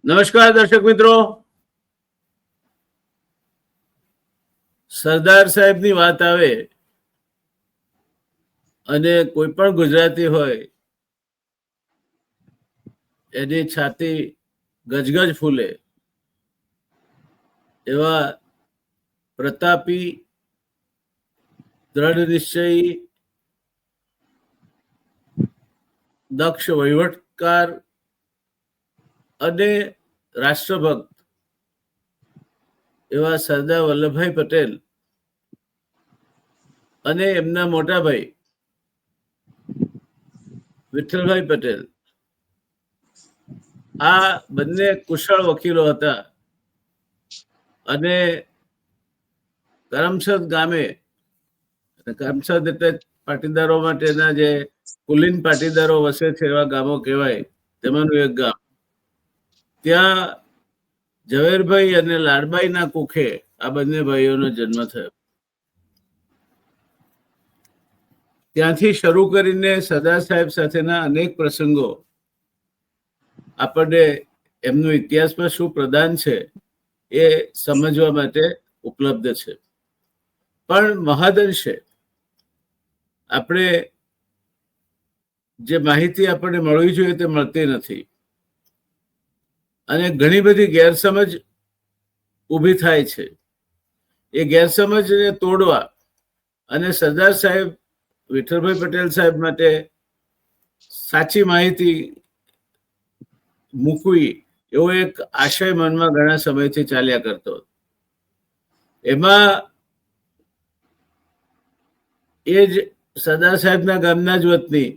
નમસ્કાર દર્શક મિત્રો, સરદાર સાહેબની વાત આવે અને કોઈ પણ ગુજરાતી હોય એની છાતી ગજગજ ફૂલે એવા પ્રતાપી, દ્રઢ નિશ્ચયી, દક્ષ વહીવટકાર અને રાષ્ટ્રભક્ત એવા સરદાર વલ્લભભાઈ પટેલ અને એમના મોટા ભાઈ વિઠ્ઠલભાઈ પટેલ, આ બંને કુશળ વકીલો હતા અને કરમસદ ગામે, કરમસદ એટલે પાટીદારો માટેના જે કુલીન પાટીદારો વસે છે એવા ગામો કહેવાય, તેમાંનું એક ગામ. ત્યાં ઝવેરભાઈ અને લાડબાઈના કુખે આ બંને ભાઈઓનો જન્મ થયો. ત્યાંથી શરૂ કરીને સરદાર સાહેબ સાથેના અનેક પ્રસંગો આપણને એમનું ઇતિહાસમાં શું પ્રદાન છે એ સમજવા માટે ઉપલબ્ધ છે. પણ મહદઅંશે આપણે જે માહિતી આપણને મળવી જોઈએ તે મળતી નથી અને ઘણી બધી ગેરસમજ ઊભી થાય છે. એ ગેરસમજને તોડવા અને સરદાર સાહેબ વિઠ્ઠલભાઈ પટેલ સાહેબ માટે સાચી માહિતી મૂકવી એવો એક આશય મનમાં ઘણા સમયથી ચાલ્યા કરતો. એમાં એ જ સરદાર સાહેબના ગામના જ વતની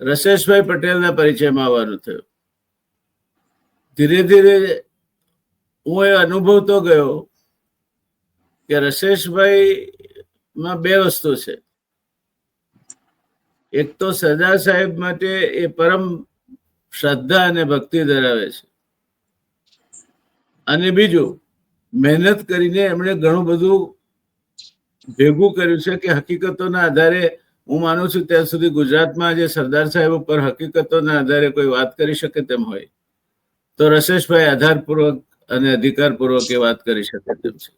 રસેશભાઈ પટેલના પરિચયમાં આવવાનું થયું. ધીરે ધીરે હું એ અનુભવતો ગયો કે રસેશભાઈમાં બે વસ્તુ છે. એક તો સરદાર સાહેબ માટે એ પરમ શ્રદ્ધા અને ભક્તિ ધરાવે છે, અને બીજું મહેનત કરીને એમણે ઘણું બધું ભેગું કર્યું છે કે હકીકતોના આધારે હું માનું છું ત્યાં સુધી ગુજરાતમાં જે સરદાર સાહેબ ઉપર હકીકતોના આધારે કોઈ વાત કરી શકે તેમ હોય તો રસેશભાઈ આધારપૂર્વક અને અધિકારપૂર્વક એ વાત કરી શકે તેમ છે.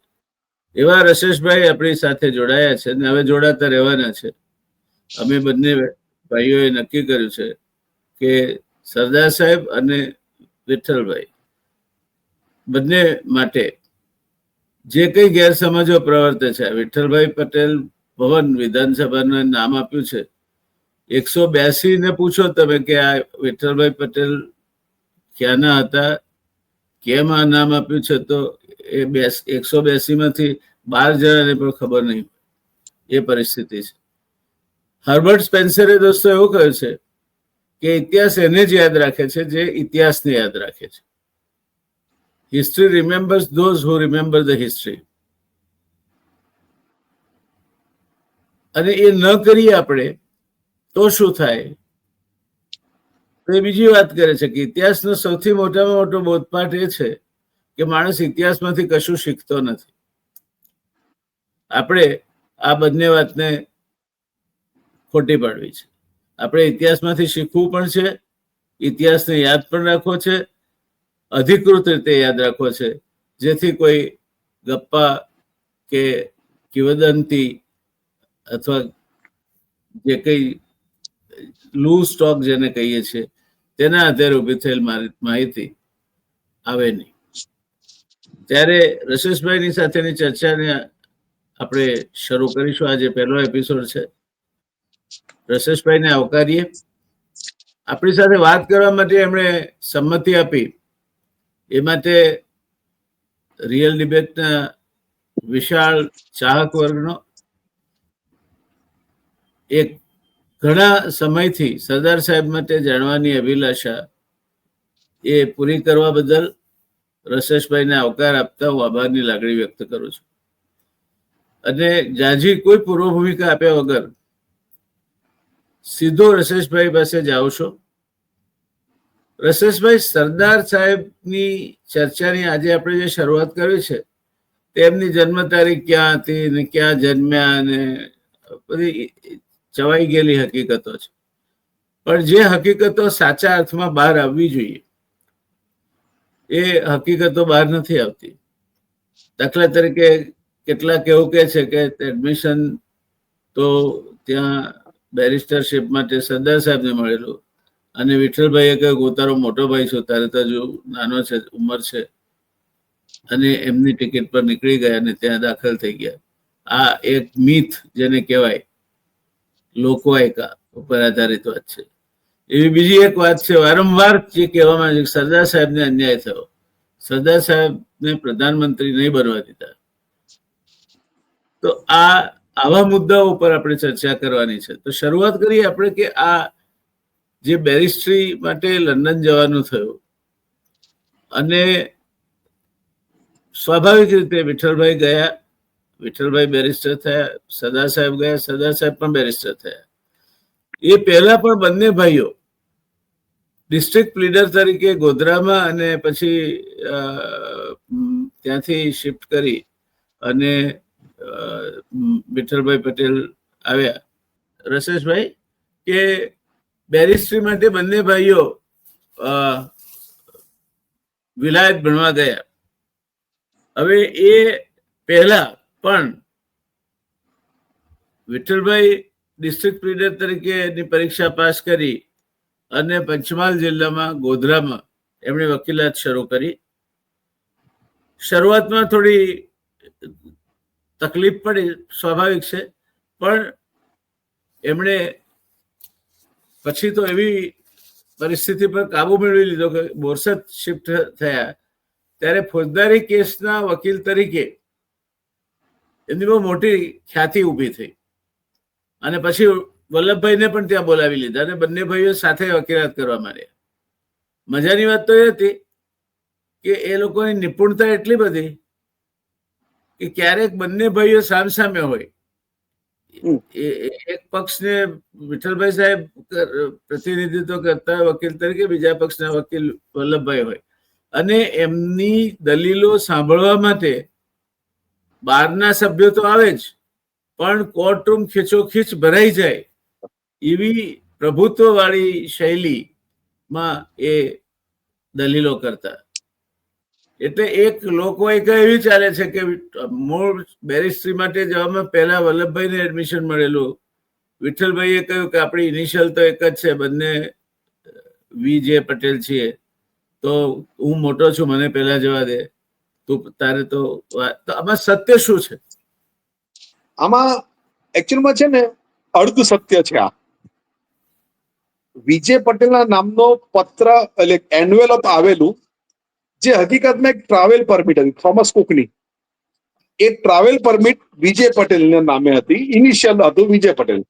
એવા રસેશભાઈ આપણી સાથે જોડાયા છે અને હવે જોડાતા રહેવાના છે. અમે બંને ભાઈઓએ નક્કી કર્યું છે કે સરદાર સાહેબ અને વિઠ્ઠલભાઈ બંને માટે જે કઈ ગેરસમજો પ્રવર્તે છે, વિઠ્ઠલભાઈ પટેલ ભવન વિધાનસભાનું નામ આપ્યું છે. 182 ને પૂછો તમે કે આ વિઠ્ઠલભાઈ પટેલ ક્યાંના હતા, કેમ આ નામ આપ્યું છે, તો એ 182 માંથી 12 જણાને પણ ખબર નહીં. એ પરિસ્થિતિ છે. હર્બર્ટ સ્પેન્સરે દોસ્તો એવું કહ્યું છે કે ઇતિહાસ એને જ યાદ રાખે છે જે ઇતિહાસને યાદ રાખે છે. History remembers those who remember the history. અને એ ન કરીએ આપણે તો શું થાય? તો એ બીજી વાત કરે છે કે ઇતિહાસનો સૌથી મોટામાં મોટો બોધપાઠ એ છે કે માણસ ઇતિહાસમાંથી કશું શીખતો નથી. આપણે આ બંને વાતને ખોટી પાડવી છે. આપણે ઇતિહાસમાંથી શીખવું પણ છે, ઇતિહાસને યાદ પણ રાખવો છે, અધિકૃત રીતે યાદ રાખવો છે, જેથી કોઈ ગપ્પા કે કિંવદંતી અથવા જે કઈ લૂઝ સ્ટોક જેને કહીએ છીએ તેના આધારે ઊભી થયેલ માહિતી આવે નહીં. ત્યારે રસેશભાઈની સાથેની ચર્ચાને આપણે શરૂ કરીશું. આજે પહેલો એપિસોડ છે. રસેશભાઈને આવકારીએ. આપણી સાથે વાત કરવા માટે એમણે સંમતિ આપી. એ માટે રિયલ ડિબેટના વિશાળ ચાહક વર્ગનો એક ઘણા સમયથી સરદાર સાહેબ માટે જાણવાની અભિલાષા એ પૂરી કરવા બદલ રસેશભાઈને આવકાર આપતા હું આભારની લાગણી વ્યક્ત કરું છું. અને જાજી કોઈ પૂર્વ ભૂમિકા આપ્યા વગર સીધો રસેશભાઈ પાસે જાઓ છો. રસેશભાઈ, સરદાર સાહેબની ચર્ચાની આજે આપણે જે શરૂઆત કરી છે તેમની જન્મ તારીખ ક્યાં હતી ને ક્યાં જન્મ્યા ને બધી ચવાઈ ગયેલી હકીકતો છે. પણ જે હકીકતો સાચા અર્થમાં બહાર આવવી જોઈએ એ હકીકતો બહાર નથી આવતી. દાખલા તરીકે કેટલાક એવું કહે છે કે એડમિશન તો ત્યાં બેરિસ્ટરશીપ માટે સરદાર સાહેબને મળેલું, અને વિઠ્ઠલભાઈએ કહ્યું હું તારો મોટો ભાઈ છું, તારે તો હજુ નાનો છે, ઉંમર છે, અને એમની ટિકિટ પર નીકળી ગયા અને ત્યાં દાખલ થઈ ગયા. આ એક મિથ જેને કહેવાય, લોકવાયકા ઉપર આધારિત વાત છે. એવી બીજી એક વાત છે, વારંવાર જે કહેવામાં આવે છે કે સરદાર સાહેબને અન્યાય થયો, સરદાર સાહેબને પ્રધાનમંત્રી નહીં બનવા દીધા. તો આવા મુદ્દાઓ ઉપર આપણે ચર્ચા કરવાની છે. તો શરૂઆત કરીએ આપણે કે આ જે બેરિસ્ટ્રી માટે લંડન જવાનું થયું, અને સ્વાભાવિક રીતે વિઠ્ઠલભાઈ ગયા, વિઠ્ઠલભાઈ બેરિસ્ટર થયા, સરદાર સાહેબ ગયા, સરદાર સાહેબ પણ બેરિસ્ટર થયા. એ પહેલા પણ બંને ભાઈઓ ડિસ્ટ્રિક્ટ લીડર તરીકે ગોધરામાં અને પછી ત્યાંથી શિફ્ટ કરી અને વિઠ્ઠલભાઈ પટેલ આવ્યા. રસેશભાઈ, કે બેરિસ્ટ્રી માટે બંને ભાઈઓ વિલાયત ભણવા ગયા. હવે એ પહેલા પણ વિઠ્ઠલભાઈ ડિસ્ટ્રિક્ટ લીડર તરીકે એની પરીક્ષા પાસ કરી અને પંચમહાલ જિલ્લામાં ગોધરામાં એમણે વકીલાત શરૂ કરી. શરૂઆતમાં થોડી તકલીફ પડી, સ્વાભાવિક છે, પણ એમણે પછી તો એવી પરિસ્થિતિ પર કાબુ મેળવી લીધો કે બોરસદ શિફ્ટ થયા ત્યારે ફોજદારી કેસના વકીલ તરીકે એમની બહુ મોટી ખ્યાતિ ઊભી થઈ. અને પછી વલ્લભભાઈને પણ ત્યાં બોલાવી લીધા અને બંને ભાઈઓ સાથે વકીલાત કરવા માંડ્યા. મજાની વાત તો એ હતી કે એ લોકોની નિપુણતા એટલી બધી કે ક્યારેક બંને ભાઈઓ સામસામે હોય. એક પક્ષને વિઠ્ઠલભાઈ સાહેબ પ્રતિનિધિત્વ કરતા વકીલ તરીકે, બીજા પક્ષના વકીલ વલ્લભભાઈ હોય, અને એમની દલીલો સાંભળવા માટે બહારના સભ્યો તો આવે જ, પણ કોર્ટરૂમ ખીચોખીચ ભરાઈ જાય એવી પ્રભુત્વવાળી શૈલીમાં એ દલીલો કરતા. એટલે એક લોકવાયકા એવી ચાલે છે કે મૂળ બેરિસ્ટ્રી માટે જવામાં પહેલા વલ્લભભાઈને એડમિશન મળેલું. વિઠ્ઠલભાઈએ કહ્યું કે આપણી ઇનિશિયલ તો એક જ છે, બંને વી.જે. પટેલ છીએ, તો હું મોટો છું, મને પહેલા જવા દે, તું તારે તો આમાં સત્ય શું છે? આમાં એકચ્યુઅલમાં છે ને અર્ધ સત્ય છે. આ વિજય પટેલના નામનો પત્ર એટલે એન્વેલપ આવેલું, જે હકીકતમાં એક ટ્રાવેલ પરમિટ હતી થોમસ કુકની. એ ટ્રાવેલ પરમિટ વિજય પટેલના નામે હતી, ઇનિશિયલ હતું વિજય પટેલ.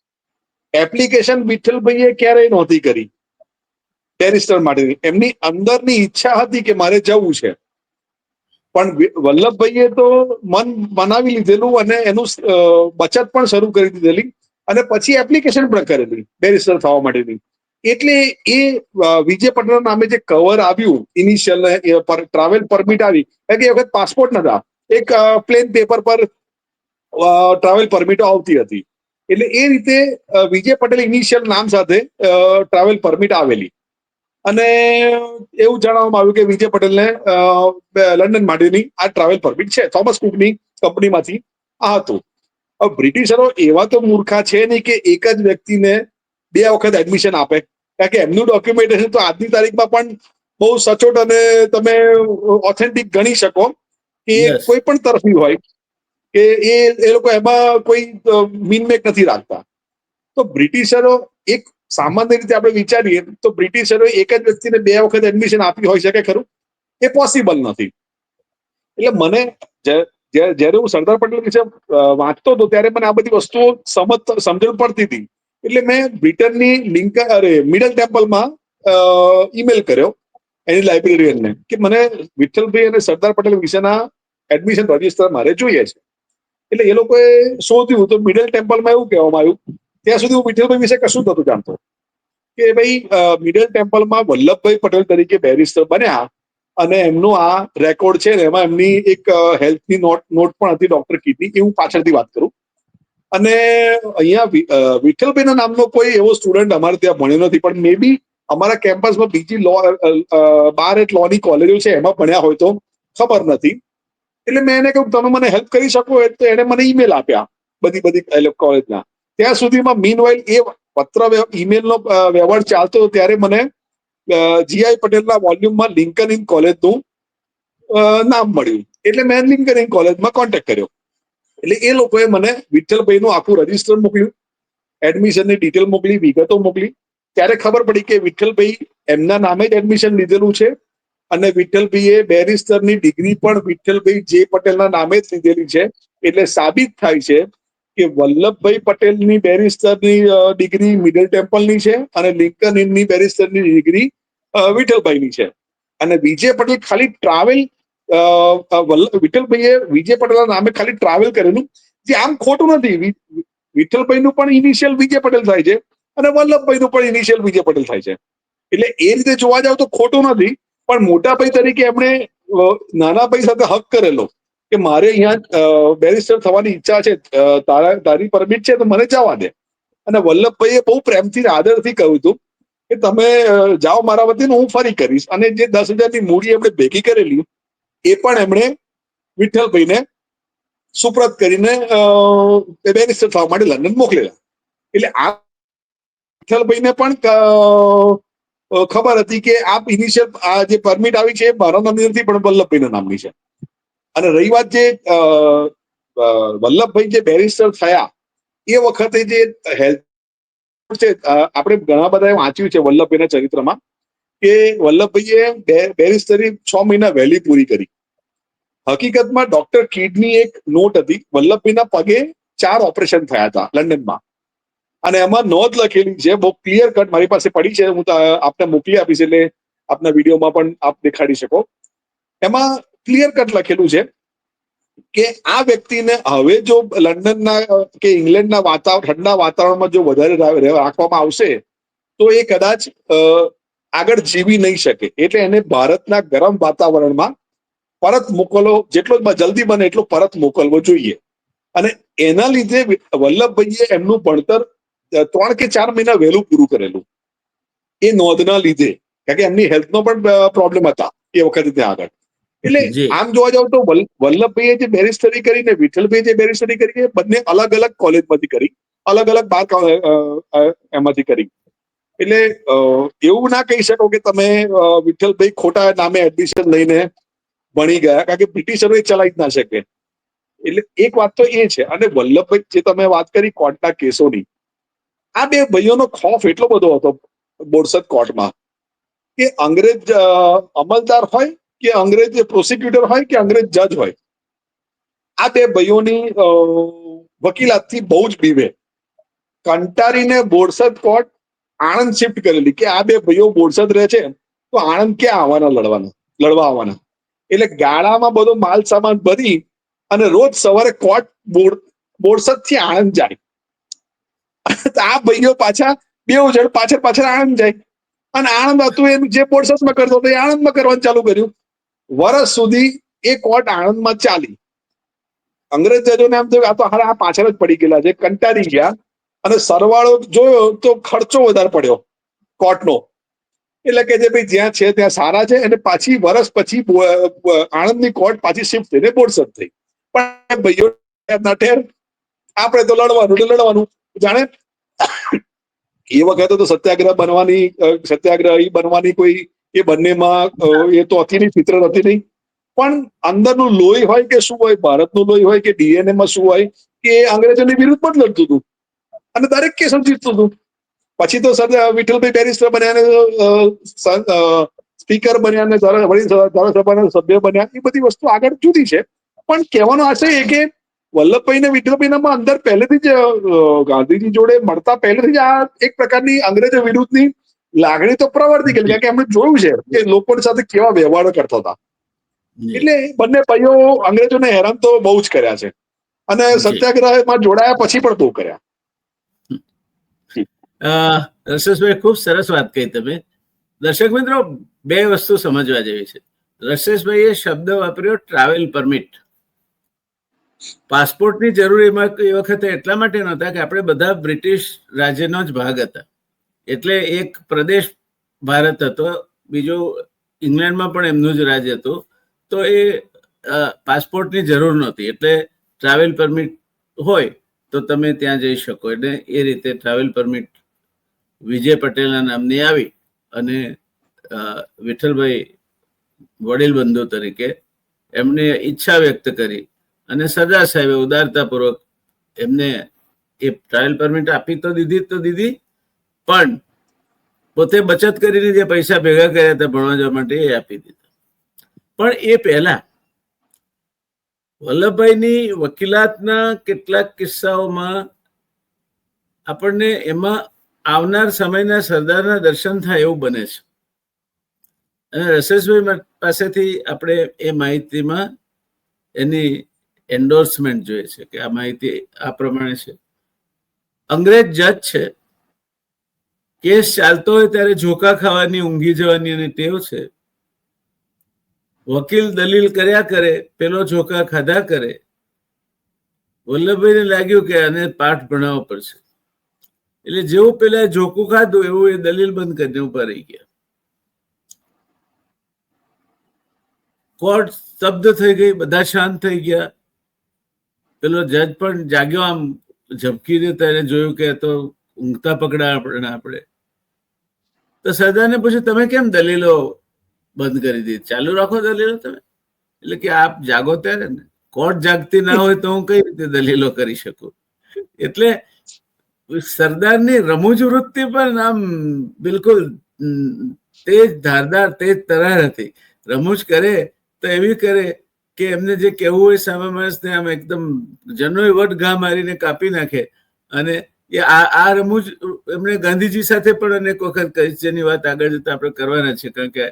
એપ્લિકેશન વિઠ્ઠલભાઈએ ક્યારેય નહોતી કરી બેરિસ્ટર માટેની. એમની અંદરની ઈચ્છા હતી કે મારે જવું છે, પણ વલ્લભભાઈએ તો મન બનાવી લીધેલું અને એનું બચત પણ શરૂ કરી દીધેલી, અને પછી એપ્લિકેશન પણ કરેલી બેરિસ્ટર થવા માટેની. એટલે એ વિજય પટેલ નામે જે કવર આવ્યું ઇનિશિયલ ટ્રાવેલ પરમિટ આવી, કે એ વખત પાસપોર્ટ નતા, એક પ્લેન પેપર પર ટ્રાવેલ પરમિટો આવતી હતી. એટલે એ રીતે વિજય પટેલ ઇનિશિયલ નામ સાથે ટ્રાવેલ પરમિટ આવેલી. અને એવું જાણવામાં આવ્યું કે વિજય પટેલને લંડન માટેની આ ટ્રાવેલ પરમિટ છે, થોમસ કુકની કંપનીમાંથી આ હતું. હવે બ્રિટિશરો એવા તો મૂર્ખા છે નહીં કે એક જ વ્યક્તિને 2 વખત એડમિશન આપે, કારણ કે એમનું ડોક્યુમેન્ટેશન તો આજની તારીખમાં પણ બહુ સચોટ અને તમે ઓથેન્ટિક ગણી શકો કે કોઈ પણ તરફી હોય, કે એ લોકો એમાં કોઈ મીનમેક નથી રાખતા. તો બ્રિટિશરો એક સામાન્ય રીતે આપણે વિચારીએ તો બ્રિટિશરો એક જ વ્યક્તિને 2 વખત એડમિશન આપી હોય શકે ખરું? એ પોસિબલ નથી. એટલે મને જયારે હું સરદાર પટેલ વિશે વાંચતો હતો ત્યારે મને આ બધી વસ્તુઓ સમજણ પડતી હતી. એટલે મેં બ્રિટનની મિડલ ટેમ્પલમાં ઈમેલ કર્યો એની લાઇબ્રેરિયનને કે મને વિઠ્ઠલભાઈ અને સરદાર પટેલ વિશેના એડમિશન રજીસ્ટર મારે જોઈએ છે. એટલે એ લોકોએ શોધ્યું તો મિડલ ટેમ્પલમાં એવું કહેવામાં આવ્યું, ત્યાં સુધી હું વિઠ્ઠલભાઈ વિશે કશું નતું જાણતો, કે ભાઈ મિડલ ટેમ્પલમાં વલ્લભભાઈ પટેલ તરીકે બેરિસ્ટર બન્યા અને એમનો આ રેકોર્ડ છે ને એમાં એમની એક હેલ્થની નોટ પણ હતી ડોક્ટર કીટની, એ હું પાછળથી વાત કરું. અને અહીંયા વિઠ્ઠલભાઈના નામનો કોઈ એવો સ્ટુડન્ટ અમારે ત્યાં ભણ્યો નથી, પણ મે બી અમારા કેમ્પસમાં બીજી લો 12 લોની કોલેજો છે એમાં ભણ્યા હોય તો ખબર નથી. એટલે મેં એને કહ્યું તમે મને હેલ્પ કરી શકો તો એને મને ઈમેલ આપ્યા બધી કોલેજના. ત્યાં સુધીમાં મીનવાઇલ એ પત્ર ઈમેલનો વ્યવહાર ચાલતો ત્યારે મને જીઆઈ પટેલના વોલ્યુમમાં લિંકન ઇન કોલેજનું નામ મળ્યું. એટલે મેં લિંકન ઇન કોલેજમાં કોન્ટેક્ટ કર્યો. એટલે એ લોકોએ મને વિઠ્ઠલભાઈનું આખું રજીસ્ટર મોકલ્યું, એડમિશનની ડિટેલ મોકલી, વિગતો મોકલી. ત્યારે ખબર પડી કે વિઠ્ઠલભાઈ એમના નામે જ એડમિશન લીધેલું છે અને વિઠ્ઠલભાઈએ બેરિસ્ટરની ડિગ્રી પણ વિઠ્ઠલભાઈ જે પટેલના નામે જ લીધેલી છે. એટલે સાબિત થાય છે કે વલ્લભભાઈ પટેલની બેરિસ્ટરની ડિગ્રી મિડલ ટેમ્પલની છે અને લિંકન ઇનની બેરિસ્ટરની ડિગ્રી વિઠ્ઠલભાઈની છે. અને વિજય પટેલ ખાલી ટ્રાવેલ વિઠ્ઠલભાઈએ વિજય પટેલના નામે ખાલી ટ્રાવેલ કરેલું, જે આમ ખોટું નથી. વિઠ્ઠલભાઈનું પણ ઇનિશિયલ વિજય પટેલ થાય છે અને વલ્લભભાઈનું પણ ઇનિશિયલ વિજય પટેલ થાય છે. એટલે એ રીતે જોવા જાવ તો ખોટું નથી, પણ મોટા ભાઈ તરીકે એમણે નાના ભાઈ સાથે હક કરેલો કે મારે અહીંયા બેરિસ્ટર થવાની ઈચ્છા છે, તારી પરમિટ છે તો મને જવા દે. અને વલ્લભભાઈએ બહુ પ્રેમથી આદરથી કહ્યું હતું કે તમે જાઓ મારા વતીને, હું ફરી કરીશ. અને જે 10,000ની મૂડી એમણે ભેગી કરેલી એ પણ એમણે વિઠ્ઠલભાઈને સુપ્રત કરીને બેરિસ્ટર થવા માટે લંડન મોકલેલા. એટલે આ વિઠ્ઠલભાઈને પણ ખબર હતી કે આ ઇનિશિયલ આ જે પરમિટ આવી છે એ મારા નામની નથી પણ વલ્લભભાઈના નામની છે. અને રહી વાત જે વલ્લભભાઈ જે બેરિસ્ટર થયા એ વખતે જે હેલ્થ છે, આપણે ઘણા બધા વાંચ્યું છે વલ્લભભાઈના ચરિત્રમાં કે વલ્લભભાઈએ બેરિસ્ટરી 6 મહિના વહેલી પૂરી કરી. હકીકતમાં ડોક્ટર કિડની એક નોટ હતી, વલ્લભભાઈના પગે 4 ઓપરેશન થયા હતા લંડનમાં. અને એમાં નોંધ લખેલી છે, બહુ ક્લિયર કટ મારી પાસે પડી છે, હું આપને મોકલી આપીશ એટલે આપના વિડીયોમાં પણ આપ દેખાડી શકો. એમાં ક્લિયર કટ લખેલું છે કે આ વ્યક્તિને હવે જો લંડનના કે ઇંગ્લેન્ડના ઠંડા વાતાવરણમાં જો વધારે રાખવામાં આવશે તો એ કદાચ આગળ જીવી નહીં શકે. એટલે એને ભારતના ગરમ વાતાવરણમાં પરત મોકલવો, જેટલો જલ્દી બને એટલો પરત મોકલવો જોઈએ. અને એના લીધે વલ્લભભાઈએ એમનું ભણતર 3 કે 4 મહિના વહેલું પૂરું કરેલું એ નોંધના લીધે, કારણ કે એમની હેલ્થનો પણ પ્રોબ્લેમ હતા એ વખતે ત્યાં આગળ. એટલે આમ જોવા જાવ તો વલ્લભભાઈએ જે બેરિસ્ટરી કરી ને વિઠ્ઠલભાઈએ જે બેરિસ્ટરી કરી એ બંને અલગ અલગ કોલેજમાંથી કરી, અલગ અલગ બાર એમાંથી કરી. એટલે એવું ના કહી શકો કે તમે વિઠ્ઠલભાઈ ખોટા નામે એડમિશન લઈને ભણી ગયા, કારણ કે બ્રિટિશરોએ ચલાવી જ ના શકે. એટલે એક વાત તો એ છે. અને વલ્લભભાઈ જે તમે વાત કરી કોર્ટના કેસોની, આ બે ભાઈઓનો ખોફ એટલો બધો હતો બોરસદ કોર્ટમાં કે અંગ્રેજ અમલદાર હોય કે અંગ્રેજ પ્રોસિક્યુટર હોય કે અંગ્રેજ જજ હોય, આ બે ભાઈઓની વકીલાતથી બહુ જ બીવે. કંટારીને બોરસદ કોર્ટ આણંદ શિફ્ટ કરેલી કે આ બે ભાઈઓ બોરસદ રહે છે તો આણંદ ક્યાં આવવાના લડવા આવવાના. એટલે ગાળામાં બધો માલ સામાન ભરી અને રોજ સવારે કોર્ટ બોરસદ થી આણંદ જાય. આ ભાઈઓ પાછા 2 જણ પાછળ આણંદ જાય. અને આણંદ હતું એ જે બોરસદમાં કરતો હતો એ આણંદમાં કરવાનું ચાલુ કર્યું. વર્ષ સુધી એ કોર્ટ આણંદમાં ચાલી. અંગ્રેજ જજોને એમ થયું આ તો આ પાછળ જ પડી ગયેલા છે, કંટાળી ગયા. અને સરવાળો જોયો તો ખર્ચો વધારે પડ્યો કોર્ટનો. એટલે કે જે ભાઈ જ્યાં છે ત્યાં સારા છે. અને પાછી વર્ષ પછી આણંદની કોર્ટ પાછી શિફ્ટ થઈને બોરસદ થઈ. પણ ભાઈઓ ઠેર આપણે તો લડવાનું જાણે. એ વખતે તો સત્યાગ્રહી બનવાની કોઈ એ બંનેમાં એ તો હતી નહીં, ફિતરત હતી નહીં. પણ અંદરનું લોહી હોય કે શું હોય, ભારતનું લોહી હોય કે ડીએનએ માં શું હોય કે અંગ્રેજોની વિરુદ્ધમાં જ લડતું હતું અને દરેક કેસ જીતતું હતું. પછી તો વિઠ્ઠલભાઈ બેરિસ્ટર બન્યા ને સ્પીકર બન્યા ને ધારાસભાના સભ્ય બન્યા. એ બધી વસ્તુ આગળ જુદી છે. પણ કહેવાનો આશય એ કે વલ્લભભાઈ ને વિઠ્ઠલભાઈનામાં અંદર પહેલેથી જ ગાંધીજી જોડે મળતા પહેલેથી જ આ એક પ્રકારની અંગ્રેજો વિરુદ્ધની લાગણી તો પ્રવર્તી ગયેલી, કારણ કે એમણે જોયું છે કે લોકોની સાથે કેવા વ્યવહારો કરતા હતા. એટલે બંને ભાઈઓ અંગ્રેજોને હેરાન તો બહુ જ કર્યા છે અને સત્યાગ્રહમાં જોડાયા પછી પણ બહુ કર્યા. રસેશભાઈ, ખૂબ સરસ વાત કહી તમે. દર્શક મિત્રો, 2 વસ્તુ સમજવા જેવી છે. રસેશભાઈએ શબ્દ વાપર્યો ટ્રાવેલ પરમિટ. પાસપોર્ટની જરૂર એ વખતે એટલા માટે નહોતા કે આપણે બધા બ્રિટિશ રાજ્યનો જ ભાગ હતા. એટલે એક પ્રદેશ ભારત હતો, બીજો ઇંગ્લેન્ડમાં પણ એમનું જ રાજ હતું. તો એ પાસપોર્ટની જરૂર નહોતી, એટલે ટ્રાવેલ પરમિટ હોય તો તમે ત્યાં જઈ શકો. એટલે એ રીતે ટ્રાવેલ પરમિટ વિજય પટેલના નામની આવી અને વિઠ્ઠલભાઈ વડીલ બંધુ તરીકે એમને ઈચ્છા વ્યક્ત કરી અને સરદાર સાહેબે ઉદારતાપૂર્વક એમને એ ટ્રાવેલ પરમિટ આપી તો દીધી, પણ પોતે બચત કરીને જે પૈસા ભેગા કર્યા હતા ભણવા જવા માટે એ આપી દીધા. પણ એ પહેલા વલ્લભભાઈની વકીલાતના કેટલાક કિસ્સાઓમાં આપણને એમાં આવનાર સમયના સરદારના દર્શન થાય એવું બને છે. અને રસેશભાઈ પાસેથી આપણે એ માહિતીમાં એની એન્ડોર્સમેન્ટ જોઈએ છે કે આ માહિતી આ પ્રમાણે છે. અંગ્રેજ જજ છે, કેસ ચાલતો હોય ત્યારે ઝોકા ખાવાની, ઊંઘી જવાની એની ટેવ છે. વકીલ દલીલ કર્યા કરે, પેલો ઝોકા ખાધા કરે. વલ્લભભાઈને લાગ્યું કે આને પાઠ ભણાવવો પડશે, એટલે જેવું પેલા ઝોકું ખાધું એવું એ દલીલ બંધ કરીને ઉભા રહી ગયા. કોર્ટ સ્તબ્ધ થઈ ગઈ, બધા શાંત થઈ ગયા. પેલો જજ પણ જાગ્યો, આમ ઝબકી દેતા એને જોયું કે તો ઊંઘતા પકડા આપણે. તો સરદારને પૂછ્યું, તમે કેમ દલીલો બંધ કરી દીધી, ચાલુ રાખો દલીલો તમે? એટલે કે આપ જાગો ત્યારે ને, કોર્ટ જાગતી ના હોય તો હું કઈ રીતે દલીલો કરી શકું? એટલે સરદારની રમૂજ વૃત્તિ પણ આમ બિલકુલ તેજ ધારદાર, તેજ તરાર હતી. રમૂજ કરે તો એવી કરે કે એમને જે કહેવું હોય સામે માણસને આમ એકદમ જનોય વટ ઘા મારીને કાપી નાખે. અને એ આ રમૂજ એમણે ગાંધીજી સાથે પણ અનેક વખત કહી, જેની વાત આગળ જતા આપણે કરવાના છે, કારણ કે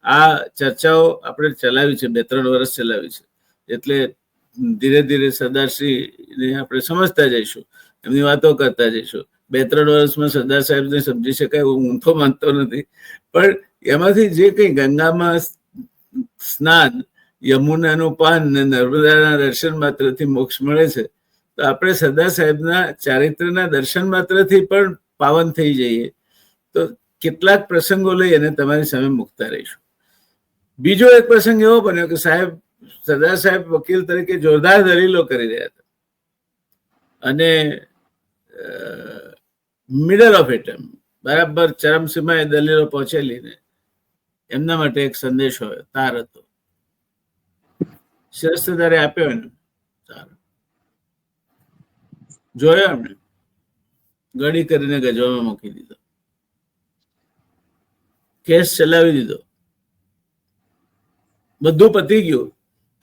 આ ચર્ચાઓ આપણે ચલાવી છે, 2-3 વર્ષ ચલાવી છે. એટલે ધીરે ધીરે સરદારશ્રીને આપણે સમજતા જઈશું, એમની વાતો કરતા જઈશું. 2-3 વર્ષમાં સરદાર સાહેબને સમજી શકાય હું તો માનતો નથી, પણ એમાંથી જે કંઈ ગંગામાં સ્નાન, યમુનાનું પાન ને નર્મદાના દર્શન માત્રથી મોક્ષ મળે છે, તો આપણે સરદાર સાહેબના ચારિત્ર્યના દર્શન માત્રથી પણ પાવન થઈ જઈએ. તો કેટલાક પ્રસંગો લઈ અને તમારી સામે મૂકતા રહીશું. બીજો એક પ્રસંગ એવો બન્યો કે સરદાર સાહેબ વકીલ તરીકે જોરદાર દલીલો કરી રહ્યા હતા અને મિડલ ઓફ ઇટ, બરાબર ચરમસીમાએ દલીલો પહોંચેલી ને એમના માટે એક સંદેશો તાર હતો. શિરસ્તદારે આપ્યો એને તાર, જોયો એમને, ગળી કરીને ગજવામાં મૂકી દીધો, કેસ ચલાવી દીધો, બધું પતી ગયું.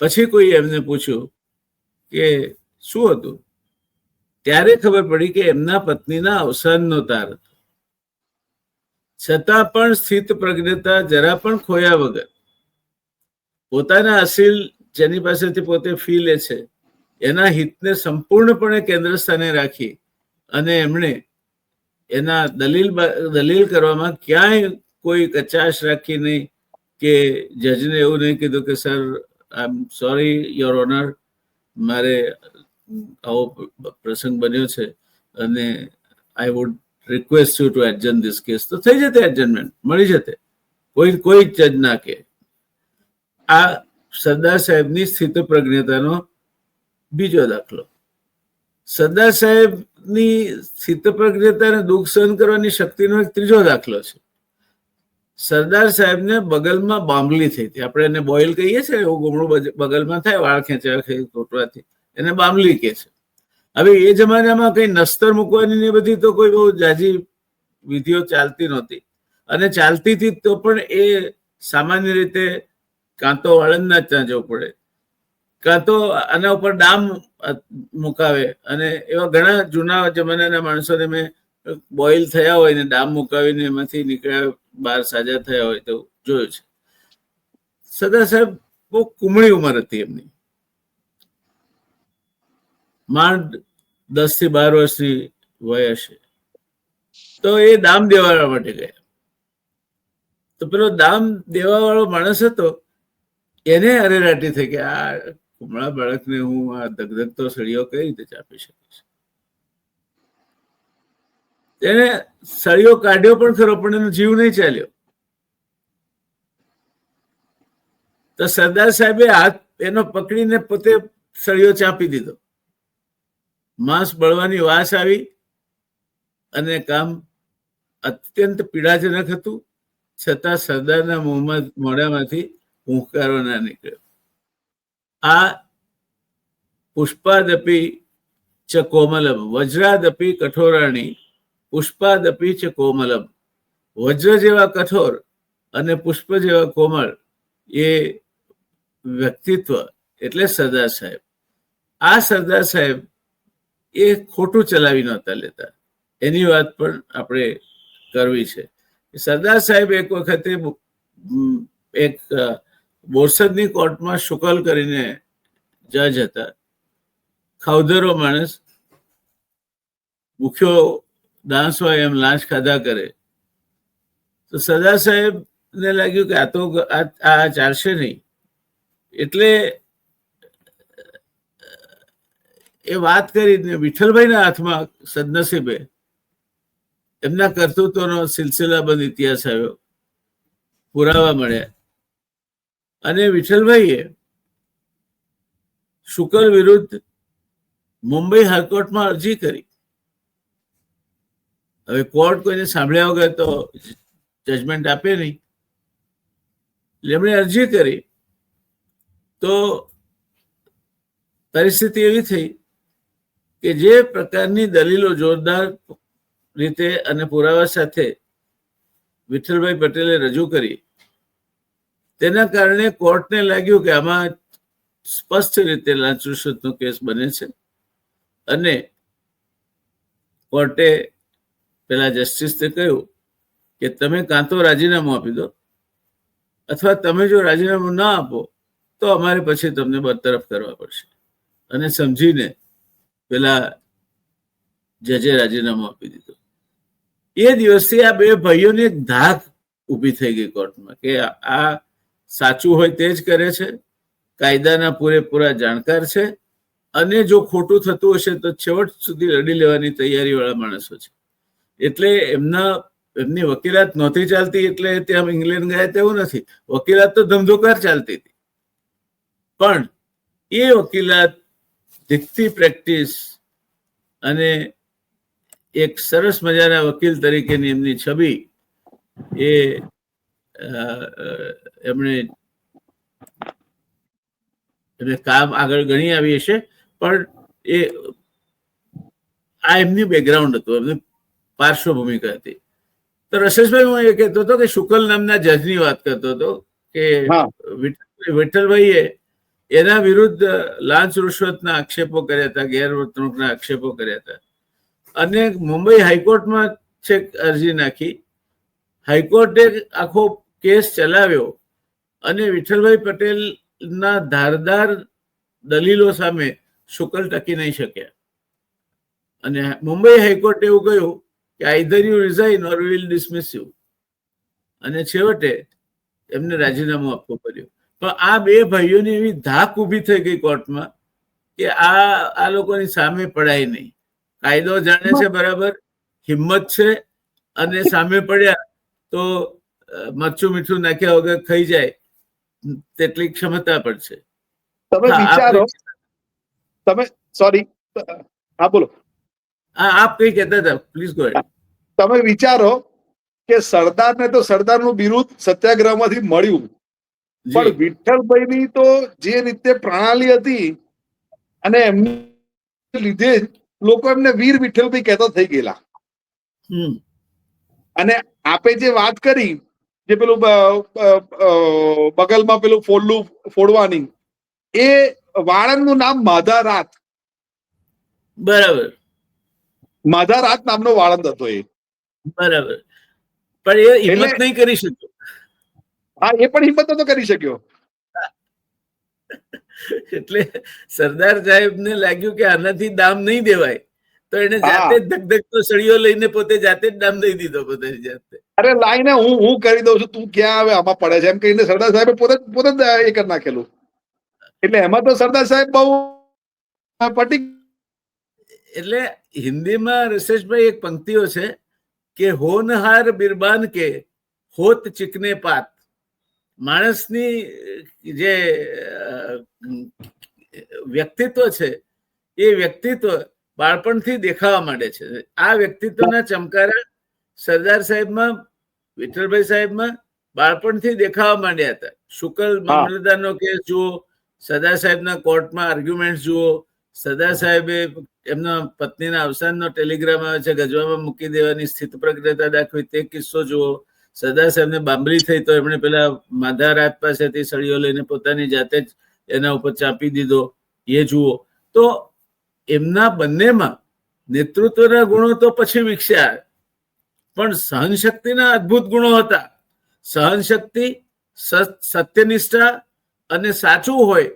પછી કોઈ એમને પૂછ્યું કે શું હતું, ત્યારે ખબર પડી કે એમના પત્નીના અવસાનનો તાર હતો. છતાં પણ સ્થિત પ્રજ્ઞતા જરા પણ ખોયા વગર પોતાના અસીલ, જેની પાસેથી પોતે ફી લે છે, એના હિતને સંપૂર્ણપણે કેન્દ્ર સ્થાને રાખી અને એમણે એના દલીલ કરવામાં ક્યાંય કોઈ કચાશ રાખી નહીં કે જજને એવું નહીં કીધું કે sir I am sorry your honour, મારે આવો પ્રસંગ બન્યો છે અને I would request you to adjourn this case. તો થઈ જતે એડજમેન્ટ, મળી જતે, કોઈ જજ ના કે. આ સરદાર સાહેબની સ્થિતપ્રજ્ઞતાનો બીજો દાખલો. સરદાર સાહેબની સ્થિતપ્રજ્ઞતાને દુઃખ સહન કરવાની શક્તિનો એક ત્રીજો દાખલો છે. સરદાર સાહેબને બગલમાં બાંબલી થઈ હતી, આપણે એને બોઇલ કહીએ છીએ, એવું ગુમડું બગલમાં થાય વાળ ખેંચ્યા તોટવાથી, એને બાંબલી કહે છે. હવે એ જમાનામાં કઈ નસ્તર મૂકવાની ને બધી તો કોઈ બહુ જાજી વિધિઓ ચાલતી નહોતી, અને ચાલતી હતી તો પણ એ સામાન્ય રીતે કાં તો આળંદના ત્યાં જવું પડે, કાં તો આના ઉપર ડામ મુકાવે. અને એવા ઘણા જૂના જમાનાના માણસોને મેં બોઇલ થયા હોય ને ડામ મુકાવીને એમાંથી નીકળ્યા બહાર સાજા થયા હોય તો જોયું છે. સરદાર સાહેબ બહુ કુમળી ઉંમર હતી એમની, માંડ 10 થી 12 વર્ષની વય હશે. તો એ દામ દેવા માટે ગયા. તો પેલો દામ દેવા વાળો માણસ હતો, એને અરેરાટી થઈ કે આ કુમળા બાળકને હું આ ધગધગતો સળિયો કઈ રીતે ચાપી શકીશ. એને સળિયો કાઢ્યો પણ ખરો, પણ એનો જીવ નહીં ચાલ્યો. તો સરદાર સાહેબે હાથ એનો પકડીને પોતે સળિયો ચાપી દીધો. માંસ બળવાની વાસ આવી અને કામ અત્યંત પીડાજનક હતું, છતાં સરદારના મોઢામાંથી હુંકારો ના નીકળ્યો. આ પુષ્પાદપી ચ કોમલમ વજ્રાદપી કઠોરાણી પુષ્પાદપી ચ કોમલમ. વજ્ર જેવા કઠોર અને પુષ્પ જેવા કોમળ એ વ્યક્તિત્વ એટલે સરદાર સાહેબ. આ સરદાર સાહેબ એ ખોટું ચલાવી નહોતા લેતા, એની વાત પણ આપણે કરવી છે. સરદાર સાહેબ એક વખતે એક બોરસદની કોર્ટમાં શુકલ કરીને જજ હતા, ખાવધરો માણસ, ભૂખ્યો દાંસ હોય એમ લાંચ ખાધા કરે. તો સરદાર સાહેબ ને લાગ્યું કે આ તો આ ચાલશે નહીં, એટલે એ વાત કરીને વિઠ્ઠલભાઈના હાથમાં સદનસીબે એમના કરતૂતોનો સિલસિલાબંધ ઇતિહાસ આવ્યો, પુરાવા મળ્યા, અને વિઠ્ઠલભાઈએ શુકલ વિરુદ્ધ મુંબઈ હાઈકોર્ટમાં અરજી કરી. હવે કોર્ટ કોઈને સાંભળ્યા વગર તો જજમેન્ટ આપે નહીં, એટલે એમણે અરજી કરી. તો પરિસ્થિતિ એવી થઈ કે જે પ્રકારની દલીલો જોરદાર રીતે અને પુરાવા સાથે વિઠ્ઠલભાઈ પટેલે રજૂ કરી, તેના કારણે કોર્ટને લાગ્યું કે આમાં સ્પષ્ટ રીતે લાંચ રૂશ્વતનો કેસ બને છે, અને કોર્ટે પેલા જસ્ટિસને કહ્યું કે તમે કાં તો રાજીનામું આપી દો, અથવા તમે જો રાજીનામું ના આપો તો અમારે પછી તમને બરતરફ કરવા પડશે. અને સમજીને પેલા જજે રાજીનામું આપી દીધું. એ દિવસથી આ બે ભાઈઓની એક ધાક ઊભી થઈ ગઈ કોર્ટમાં કે આ સાચું હોય તે જ કરે છે, કાયદાના પૂરેપૂરા જાણકાર છે, અને જો ખોટું થતું હશે તો છેવટ સુધી લડી લેવાની તૈયારી વાળા માણસો છે. એટલે એમની વકીલાત નહોતી ચાલતી એટલે ત્યાં ઇંગ્લેન્ડ ગયા તેવું નથી, વકીલાત તો ધમધોકાર ચાલતી હતી. પણ એ વકીલાત દીખતી પ્રેક્ટિસ અને એક સરસ મજાના વકીલ તરીકેની એમની છબી એ એમણે કામ આગળ ગણી આવી હશે, પણ એ આ એમની બેકગ્રાઉન્ડ હતું, એમની પાર્શ્વભૂમિકા હતી. તો રસેશભાઈ હું એ કહેતો હતો કે શુકલ નામના જજની વાત કરતો હતો કે વિઠ્ઠલભાઈએ એના વિરુદ્ધ લાંચ રૂશ્વતના આક્ષેપો કર્યા હતા, ગેરવર્તણૂકના આક્ષેપો કર્યા હતા, અને મુંબઈ હાઈકોર્ટમાં છેક અરજી નાખી. હાઈકોર્ટે આખો કેસ ચલાવ્યો અને વિઠ્ઠલભાઈ પટેલના ધારદાર દલીલો સામે શુકલ ટકી નહીં શક્યા, અને મુંબઈ હાઈકોર્ટે એવું કહ્યું કે either you resign or will dismiss you, અને છેવટે એમને રાજીનામું આપવું પડ્યું. પણ આ બે ભાઈઓની એવી ધાક ઊભી થઈ ગઈ કોર્ટમાં કે આ લોકોની સામે પડાય નહીં. કાયદો જાણે છે બરાબર, હિંમત છે, અને સામે પડ્યા તો મરચું મીઠું નાખ્યા વગર ખાઈ જાય તેટલી ક્ષમતા પણ છે. તમે વિચારો, તમે સોરી, હા બોલો. હા, આપ કઈ કહેતા હતા, પ્લીઝ ગો અહેડ. તમે વિચારો કે સરદારને તો સરદારનું બિરુદ સત્યાગ્રહમાંથી મળ્યું, પણ વિઠ્ઠલભાઈની તો જે રીતે પ્રણાલી હતી અને એમને લીધે લોકો એમને વીર વિઠ્ઠલભાઈ કહેતા થઈ ગયેલા. અને આપે જે વાત કરી જે પેલું બગલમાં પેલું ફોડલું ફોડવાની, એ વાળંદનું નામ માધારાત. બરાબર, માધારાત નામનો વાળંદ હતો એ. બરાબર, પણ એ હિંમત નહીં કરી શક્યો. હા, એ પણ હિંમત નતો કરી શક્યો. એટલે સરદાર સાહેબ ને લાગ્યું કે આનાથી દામ નહીં દેવાય, તો એને જાતે જ ધગધગતો સળિયો લઈને પોતે જાતે જ દામ દઈ દીધો પોતાની જાતે. અરે લાઈને હું કરી દઉં છું, તું ક્યાં આવે આમાં પડે છે એમ કહીને સરદાર સાહેબે પોતે જ એ કરી નાખેલું. એટલે એમાં તો સરદાર સાહેબ બહુ પટી. એટલે હિન્દીમાં રસેશભાઈ એક પંક્તિઓ છે કે હોનહાર બિરબાન કે હોત ચિકને પાત, માણસની જે વ્યક્તિત્વ છે એ વ્યક્તિત્વ બાળપણથી દેખાવા માંડે છે. આ વ્યક્તિત્વના ચમકારા સરદાર સાહેબમાં, વિઠ્ઠલભાઈ સાહેબમાં બાળપણથી દેખાવા માંડ્યા હતા. શુકલ મામલતદારનો કેસ જુઓ, સરદાર સાહેબના કોર્ટમાં આર્ગ્યુમેન્ટ જુઓ, સરદાર સાહેબે એમના પત્નીના અવસાનનો ટેલિગ્રામ આવે છે, ગજવામાં મૂકી દેવાની સ્થિતપ્રજ્ઞતા દાખવી તે કિસ્સો જુઓ. સરદાર સાહેબને બાંબરી થઈ તો એમણે પેલા માધા રાત પાસેથી સળીઓ લઈને પોતાની જાતે જ એના ઉપર ચાંપી દીધો, એ જુઓ. તો એમના બંનેમાં નેતૃત્વના ગુણો તો પછી વિકસ્યા, પણ સહનશક્તિના અદ્ભુત ગુણો હતા. સહનશક્તિ, સત્યનિષ્ઠા અને સાચું હોય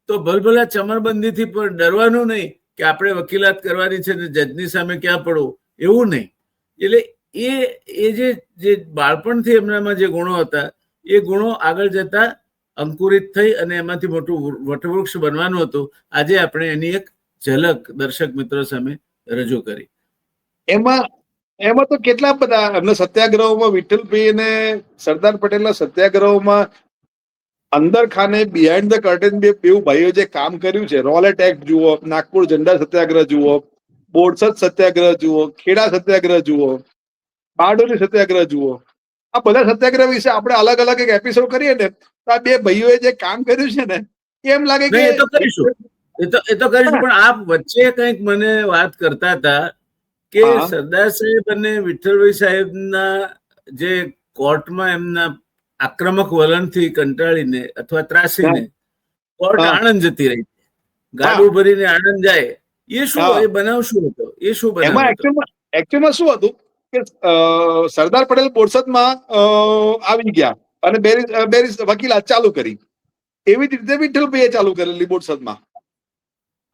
તો ભલભલા ચમરબંધીથી પણ ડરવાનું નહીં કે આપણે વકીલાત કરવાની છે ને જજની સામે ક્યાં પડવું, એવું નહીં. એટલે એ જે બાળપણથી એમનામાં જે ગુણો હતા એ ગુણો આગળ જતા અંકુરિત થઈ અને એમાંથી મોટું વટવૃક્ષ બનવાનું હતું. આજે આપણે એની એક ઝલક દર્શક મિત્રો સામે રજૂ કરી. એમાં તો કેટલા બધા એમના સત્યાગ્રહોમાં, વિઠ્ઠલભાઈ અને સરદાર પટેલના સત્યાગ્રહોમાં અંદર ખાને બિહાઇન્ડ ધ કર્ટેન બેઉ ભાઈઓ જે કામ કર્યું છે, રોલેટ એક્ટ જુઓ, નાગપુર ઝંડા સત્યાગ્રહ જુઓ, બોરસદ સત્યાગ્રહ જુઓ, ખેડા સત્યાગ્રહ જુઓ, બારડોલી સત્યાગ્રહ જુઓ, આ બધા સત્યાગ્રહ વિશે આપણે અલગ અલગ એક એપિસોડ કરીએ ને તો આ બે ભાઈઓએ જે કામ કર્યું છે ને એમ લાગે કે એ તો કરીશું, પણ આપ વચ્ચે કંઈક મને વાત કરતા હતા કે સરદાર સાહેબ અને વિઠ્ઠલભાઈ સાહેબના જે કોર્ટમાં એમના આક્રમક વલણથી કંટાળીને અથવા ત્રાસીને કોર્ટ આણંદ જતી રહી, ગાડું ભરીને આણંદ જાય, એ શું એ બનાવ શું હતો? એ શું બનાવ? એકચ્યુઅલમાં શું હતું કે સરદાર પટેલ બોરસદમાં આવી ગયા અને બેરી વકીલાત ચાલુ કરી. એવી જ રીતે વિઠ્ઠલભાઈએ ચાલુ કરેલી બોરસદમાં.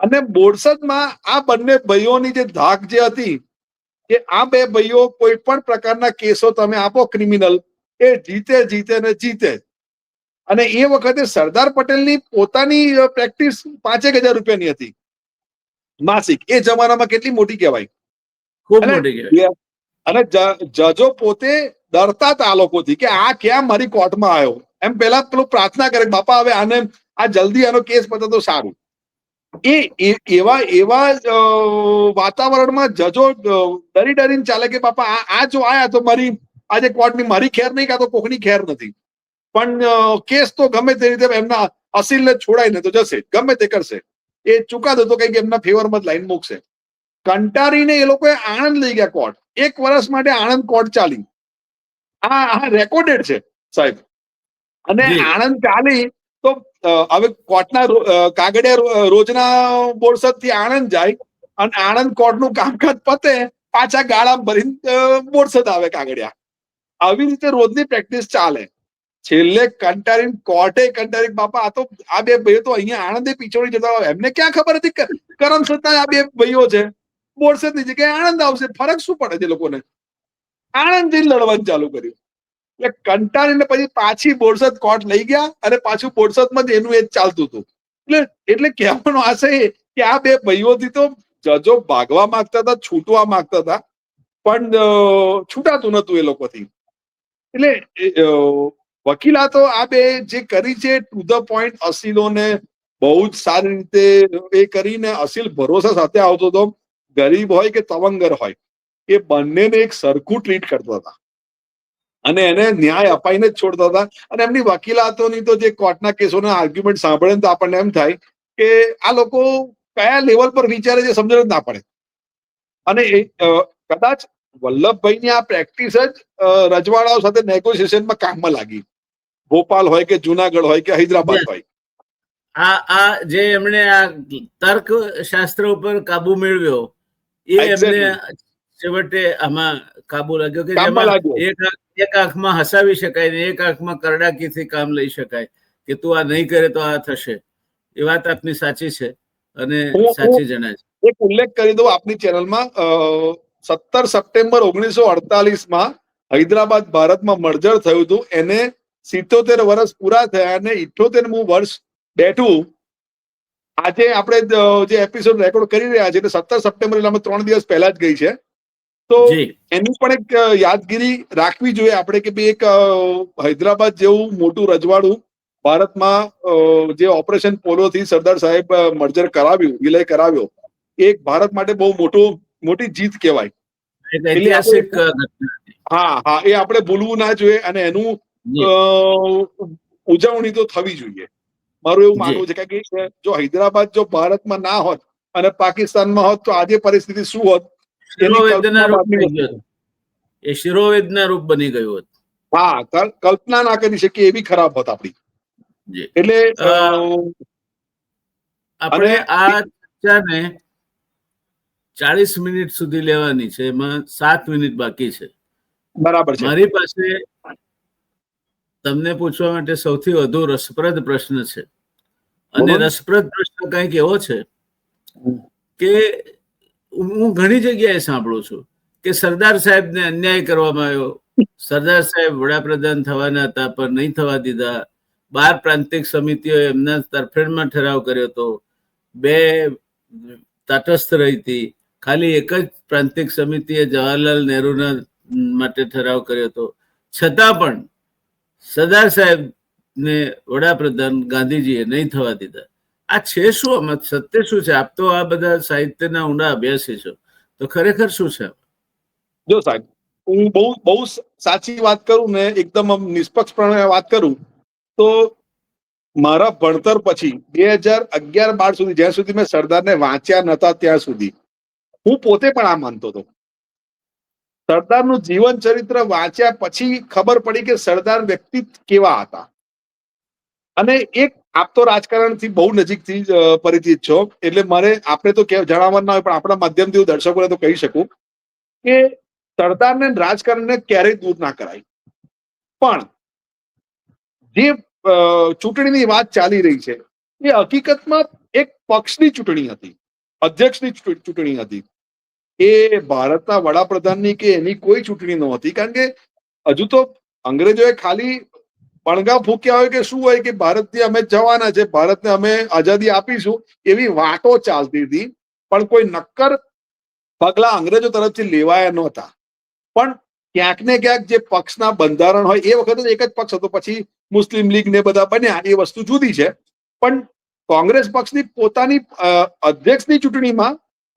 અને બોરસદમાં આ બંને ભાઈઓની જે ધાક જે હતી કે આ બે ભાઈઓ કોઈ પણ પ્રકારના કેસો તમે આપો ક્રિમિનલ, એ જીતે. અને એ વખતે સરદાર પટેલની પોતાની પ્રેક્ટિસ 5,000 રૂપિયાની હતી માસિક. એ જમાનામાં કેટલી મોટી કહેવાય. ખૂબ મોટી કહેવાય. અને જજો પોતે ડરતા હતા આ લોકોથી કે આ ક્યાં મારી કોર્ટમાં આવ્યો. એમ પેલા પેલું પ્રાર્થના કરે બાપા હવે આને આ જલ્દી આનો કેસ પતે તો સારું. એવા વાતાવરણમાં જજો ડરીને ચાલે કે બાપા આ જો આયા તો મારી આજે કોર્ટની મારી ખેર નહીં, કાં તો કોકની ખેર નથી. પણ કેસ તો ગમે તે રીતે એમના અસીલને છોડાઈને તો જશે, ગમે તે કરશે. એ ચુકાદો તો કંઈક એમના ફેવરમાં જ લાઈન મૂકશે. કંટારીને એ લોકોએ આણંદ લઈ ગયા કોર્ટ. 1 વર્ષ માટે આણંદ કોર્ટ ચાલી. આ રેકોર્ડેડ છે સાહેબ. અને આણંદ ચાલી તો હવે કોર્ટના કાગડિયા રોજના બોરસદ થી આણંદ જાય અને આણંદ કોર્ટનું કામકાજ પતે, પાછા ગાળા ભરીને બોરસદ આવે કાગડિયા. આવી રીતે રોજની પ્રેક્ટિસ ચાલે. છેલ્લે કંટારીને કોર્ટે કંટારી બાપા આ તો આ બે ભાઈઓ તો અહીંયા આણંદે પીછોડી જતા હોય, એમને ક્યાં ખબર હતી કરમસદના આ બે ભાઈઓ છે, બોરસદની જગ્યાએ આણંદ આવશે, ફરક શું પડે છે લોકોને? આણંદથી લડવાનું ચાલુ કર્યું. એટલે કંટાળીને પછી પાછી બોરસદ કોર્ટ લઈ ગયા અને પાછું બોરસદમાં જ એનું એ ચાલતું હતું. એટલે કહેવાનો આશય કે આ બે ભાઈઓથી તો જજો ભાગવા માંગતા હતા, છૂટવા માંગતા હતા, પણ છૂટાતું નતું એ લોકોથી. એટલે વકીલાતો આ બે જે કરી છે ટુ ધ પોઈન્ટ, અસીલોને બહુ જ સારી રીતે એ કરીને અસીલ ભરોસા સાથે આવતો હતો. ગરીબ હોય કે તવંગર હોય એ બંનેને એક સરખું ટ્રીટ કરતા હતા અને એને ન્યાય અપાઈને જ છોડતા હતા. અને એમની વકીલાતોની તો જે કોર્ટના કેસોના આર્ગ્યુમેન્ટ સાંભળે તો આપણને એમ થાય કે આ લોકો કયા લેવલ પર વિચારે છે સમજણ જ ના પડે. અને કદાચ વલ્લભભાઈની આ પ્રેક્ટિસ જ રજવાડાઓ સાથે નેગોશિએશનમાં કામમાં લાગી. ભોપાલ હોય કે જુનાગઢ હોય કે હૈદરાબાદ હોય. આ જે એમણે આ તર્ક શાસ્ત્ર ઉપર કાબુ મેળવ્યો એ એમને છેવટે આમાં કાબુ લાગ્યો કે જેમાં એક આંખમાં હસાવી શકાય ને એક આંખમાં કરડાકીથી કામ લઈ શકાય કે તું આ નહીં કરે તો આ થશે. એ વાત આપની સાચી છે અને સાચી જણાય છે. એક ઉલ્લેખ કરી દઉં આપની ચેનલમાં, 17 સપ્ટેમ્બર 1948 હૈદરાબાદ ભારતમાં મર્જર થયું હતું. એને 77 વર્ષ પૂરા થયા અને 78મું વર્ષ બેઠું. આજે આપણે જે એપિસોડ રેકોર્ડ કરી રહ્યા છીએ 17 સપ્ટેમ્બર એટલે 3 દિવસ પહેલા જ ગઈ છે. તો જી એની પણ એક યાદગીરી રાખવી જોઈએ આપણે કે ભાઈ એક હૈદરાબાદ જેવું મોટું રજવાડું ભારતમાં જે ઓપરેશન પોલોથી સરદાર સાહેબ મર્જર કરાવ્યું, વિલય કરાવ્યો, એ એક ભારત માટે બહુ મોટી જીત કહેવાય. એક એટલે ઐતિહાસિક આપણે ઘટના હતી. હા એ આપણે ભૂલવું ના જોઈએ અને એનું જી ઉજવણી તો થવી જોઈએ. મારું એવું જી માનવું છે કે જો હૈદરાબાદ જો ભારતમાં ના હોત અને પાકિસ્તાનમાં હોત તો આજે પરિસ્થિતિ શું હોત એની શિરોવેદના કલ્પના રૂપ બહારની થઈ વસ્તુ ગયો છે. હતો. એ શિરોવેદના રૂપ બની ગયું હતું. હા, કલ્પના ના કરી શકીએ એવી ખરાબ હોત આપણી. જી એટલે અને આપણે આ ચર્ચાને 40 મિનિટ સુધી લેવાની છે, એમાં 7 મિનિટ બાકી છે. બરાબર છે. મારી પાસે તમને પૂછવા માટે સૌથી વધુ રસપ્રદ પ્રશ્ન છે, અને બોલો ને. રસપ્રદ પ્રશ્ન કંઈક એવો છે કે હું ઘણી જગ્યાએ સાંભળું છું કે સરદાર સાહેબને અન્યાય કરવામાં આવ્યો, સરદાર સાહેબ વડાપ્રધાન થવાના હતા પણ નહીં થવા દીધા, 12 પ્રાંતિક સમિતિઓ એમના તરફેણમાં ઠરાવ કર્યો હતો, 2 તટસ્થ રહી હતી, ખાલી એક જ પ્રાંતિક સમિતિએ જવાહરલાલ નહેરુના માટે ઠરાવ કર્યો હતો, છતાં પણ સરદાર સાહેબ ને વડાપ્રધાન ગાંધીજીએ નહીં થવા દીધા. આ છે શું? આમાં સત્ય શું છે? આપ તો આ બધા સાહિત્યના ઊંડા અભ્યાસી છો, તો ખરેખર શું છે? જો સાહેબ, હું બહુ સાચી વાત કરું ને એકદમ નિષ્પક્ષપણે વાત કરું તો મારા ભણતર પછી 2011-12 સુધી, જ્યાં સુધી મેં સરદારને વાંચ્યા નતા ત્યાં સુધી હું પોતે પણ આ માનતો હતો. સરદારનું જીવન ચરિત્ર વાંચ્યા પછી ખબર પડી કે સરદાર વ્યક્તિ કેવા હતા. અને એક આપ તો રાજકારણથી બહુ નજીકથી પરિચિત છો, એટલે મારે આપણે તો જણાવવાનું ના હોય, પણ આપણા માધ્યમથી દર્શકોને તો કહી શકું કે સરદારને રાજકારણને ક્યારેય દૂર ના કરાય. પણ જે ચૂંટણીની વાત ચાલી રહી છે એ હકીકતમાં એક પક્ષની ચૂંટણી હતી, અધ્યક્ષની ચૂંટણી હતી. એ ભારતના વડાપ્રધાનની કે એની કોઈ ચૂંટણી નહોતી. કારણ કે હજુ તો અંગ્રેજોએ ખાલી પણગા ફૂક્યા હોય કે શું હોય કે ભારતથી અમે જવાના છે, ભારતને અમે આઝાદી આપીશું, એવી વાતો ચાલતી હતી. પણ કોઈ નક્કર પગલા અંગ્રેજો તરફથી લેવાયા નહોતા. પણ ક્યાંક ને ક્યાંક જે પક્ષના બંધારણ હોય, એ વખતે એક જ પક્ષ હતો, પછી મુસ્લિમ લીગ ને બધા બન્યા, એ વસ્તુ જુદી છે. પણ કોંગ્રેસ પક્ષની પોતાની અધ્યક્ષની ચૂંટણીમાં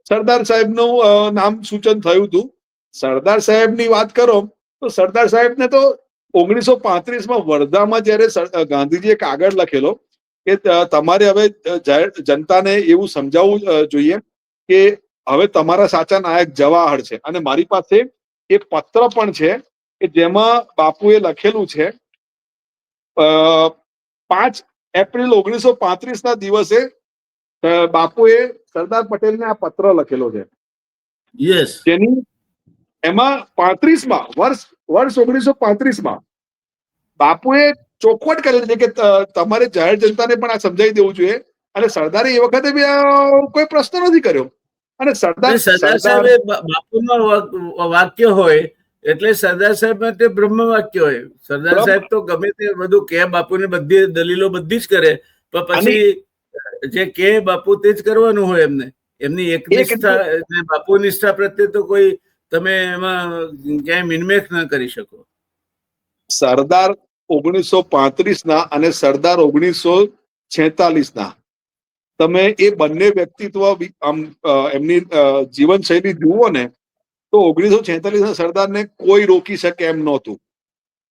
સરદાર સાહેબનું નામ સૂચન થયું હતું. સરદાર સાહેબની વાત કરો તો સરદાર સાહેબને તો 1935માં વર્ધામાં જયારે ગાંધીજીએ કાગળ લખેલો કે તમારે હવે જનતાને એવું સમજાવવું જોઈએ કે હવે તમારા સાચા નાયક જવાહર છે. અને મારી પાસે એ પત્ર પણ છે કે જેમાં બાપુએ લખેલું છે 5 એપ્રિલ 1935ના દિવસે બાપુએ સરદાર પટેલને આ પત્ર લખેલો છે. યસ. જેની એમાં 35માં વર્ષ 1935માં બાપુએ ચોખવટ કરેલી છે કે તમારે જાહેર જનતાને પણ આ સમજાવી દેવું જોઈએ. અને સરદારે એ વખતે બી કોઈ પ્રશ્ન નથી કર્યો. અને સરદાર સાહેબે બાપુનું વાક્ય હોય એટલે સરદાર સાહેબ માટે બ્રહ્મ વાક્ય હોય. સરદાર સાહેબ તો ગમે તે બધું કે બાપુને બધી દલીલો બધી જ કરે, પણ પછી જે કે બાપુ તે જ કરવાનું હોય એમને. એમની એકનિષ્ઠા અને બાપુ નિષ્ઠા પ્રત્યે તો કોઈ તમે એમાં ક્યાંય મિનમેક ના કરી શકો. સરદાર 1935ના અને સરદાર 1946ના તમે એ બંને વ્યક્તિત્વ એમની જીવનશૈલી જુઓ ને તો 1946ના સરદારને કોઈ રોકી શકે એમ નહોતું.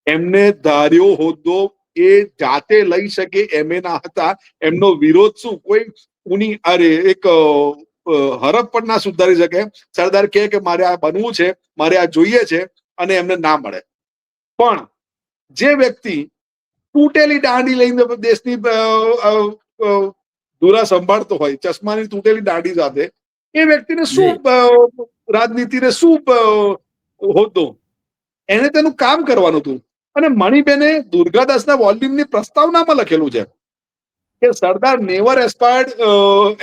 એમને ધાર્યો હોદ્દો એ જાતે લઈ શકે એમ ના હતા. એમનો વિરોધ શું, કોઈ એક હરફ પણ ના સુધારી શકે. સરદાર કે મારે આ બનવું છે, મારે આ જોઈએ છે, અને એમને ના મળે. પણ જે વ્યક્તિ તૂટેલી દાંડી લઈને દેશની ધુરા સંભાળતો હોય, ચશ્માની તૂટેલી દાંડી સાથે, એ વ્યક્તિને શું રાજનીતિને શું હોદ્દો? એને તેનું કામ કરવાનું હતું. અને મણિબેને દુર્ગાદાસના વોલ્યુમની પ્રસ્તાવનામાં લખેલું છે કે Sardar never aspired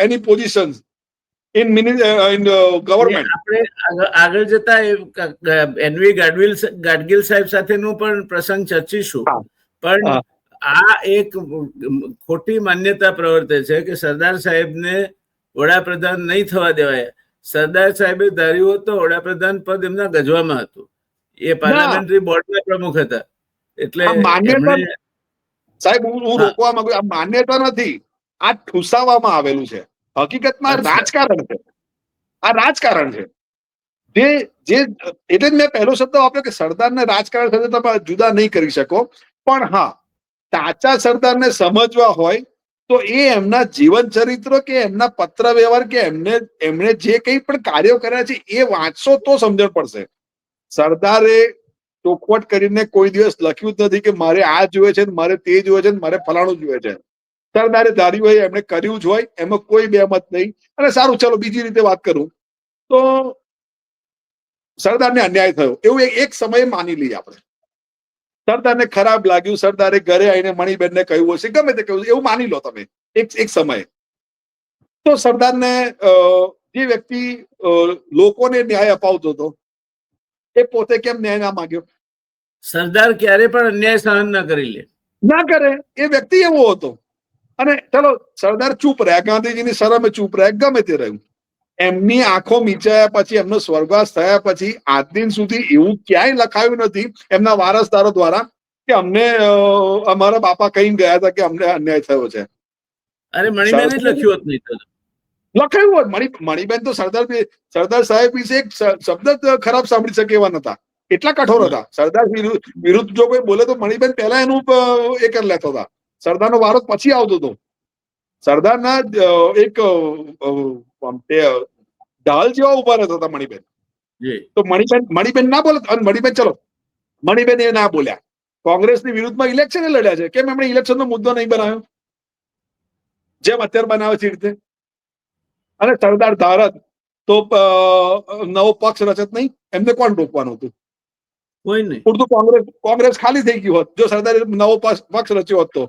any position in government. આપણે આગળ જતા એનવી ગાડગીલ સાહેબ સાથેનું પણ પ્રસંગ ચર્ચીશું. પણ આ એક ખોટી માન્યતા પ્રવર્તે છે કે સરદાર સાહેબને વડાપ્રધાન નહીં થવા દેવાય. સરદાર સાહેબે ધાર્યું હતું વડાપ્રધાન પદ એમના ગજવામાં હતું. એ પાર્લામેન્ટરી બોર્ડના પ્રમુખ હતા. એટલે આ માન્યતા એમણે સાહેબ હું હા. રોકવા માંગુ છું. આ માન્યતા નથી, આ ઠુસાવવામાં આવેલું છે. હકીકતમાં અચ્છા. રાજકારણ છે. આ રાજકારણ છે. જે જે એટલે જ મેં પહેલો શબ્દ વાપર્યો કે સરદારને રાજકારણ સાથે તમે જુદા નહીં કરી શકો. પણ હા, સાચા સરદારને સમજવા હોય તો એ એમના જીવન ચરિત્ર કે એમના પત્ર વ્યવહાર કે એમણે જે કંઈ પણ કાર્યો કર્યા છે એ વાંચશો તો સમજણ પડશે. સરદારે ચોખવટ કરીને કોઈ દિવસ લખ્યું જ નથી કે મારે આ જોઈએ છે, મારે તે જોઈએ છે, મારે ફલાણું જોઈએ છે. સરદારે ધાર્યું હોય એમણે કર્યું જ હોય, એમાં કોઈ બેમત નહીં. અને સારું, ચલો બીજી રીતે વાત કરું તો સરદારને અન્યાય થયો એવું એક સમયે માની લઈએ આપણે. સરદારને ખરાબ લાગ્યું, સરદારે ઘરે આવીને મણિબેનને કહ્યું હશે, ગમે તે કહ્યું, એવું માની લો તમે એક સમયે. તો સરદારને જે વ્યક્તિ લોકોને ન્યાય અપાવતો હતો એ પોતે કેમ ન્યાય ના માંગ્યો? સરદાર ક્યારે પણ અન્યાય સહન ના કરી લે. ના કરે, એ વ્યક્તિ એવો હતો. અને ચલો સરદાર ચૂપ રહ્યા, ગાંધીજીની શરમે ચૂપ રહ્યા, ગમે તે રહ્યું. એમની આંખો મીચાયા પછી, એમનો સ્વર્ગવાસ થયા પછી આજ દિન સુધી એવું ક્યાંય લખાયું નથી એમના વારસદારો દ્વારા કે અમને અમારા બાપા કહીને ગયા હતા કે અમને અન્યાય થયો છે. અરે મણિબેને જ લખ્યું હોત નહીં તો. લખાયું હોત. મણિબેન તો સરદાર સાહેબ વિશે એક શબ્દ જ ખરાબ સાંભળી શકે એવા નતા. એટલા કઠોર હતા. સરદાર વિરુદ્ધ જો કોઈ બોલે તો મણિબેન પહેલા એનું એ કરી લેતા હતા. સરદારનો વારો પછી આવતો હતો. સરદારના એક ઢાલ જેવા ઉભા રહેતા હતા મણિબેન. તો મણિબેન ના બોલે. અને મણિબેન એ ના બોલ્યા. કોંગ્રેસની વિરુદ્ધમાં ઇલેક્શન લડ્યા છે. કેમ એમણે ઇલેક્શનનો મુદ્દો નહીં બનાવ્યો જેમ અત્યારે બનાવે છે એ રીતે? અને સરદાર ધારત તો નવો પક્ષ રચત નહીં, એમને કોણ રોકવાનું હતું? કોઈ નહીં. ઉડતું કોંગ્રેસ ખાલી થઈ ગયું હોત જો સરદારે નવો પક્ષ રચ્યો હોત તો.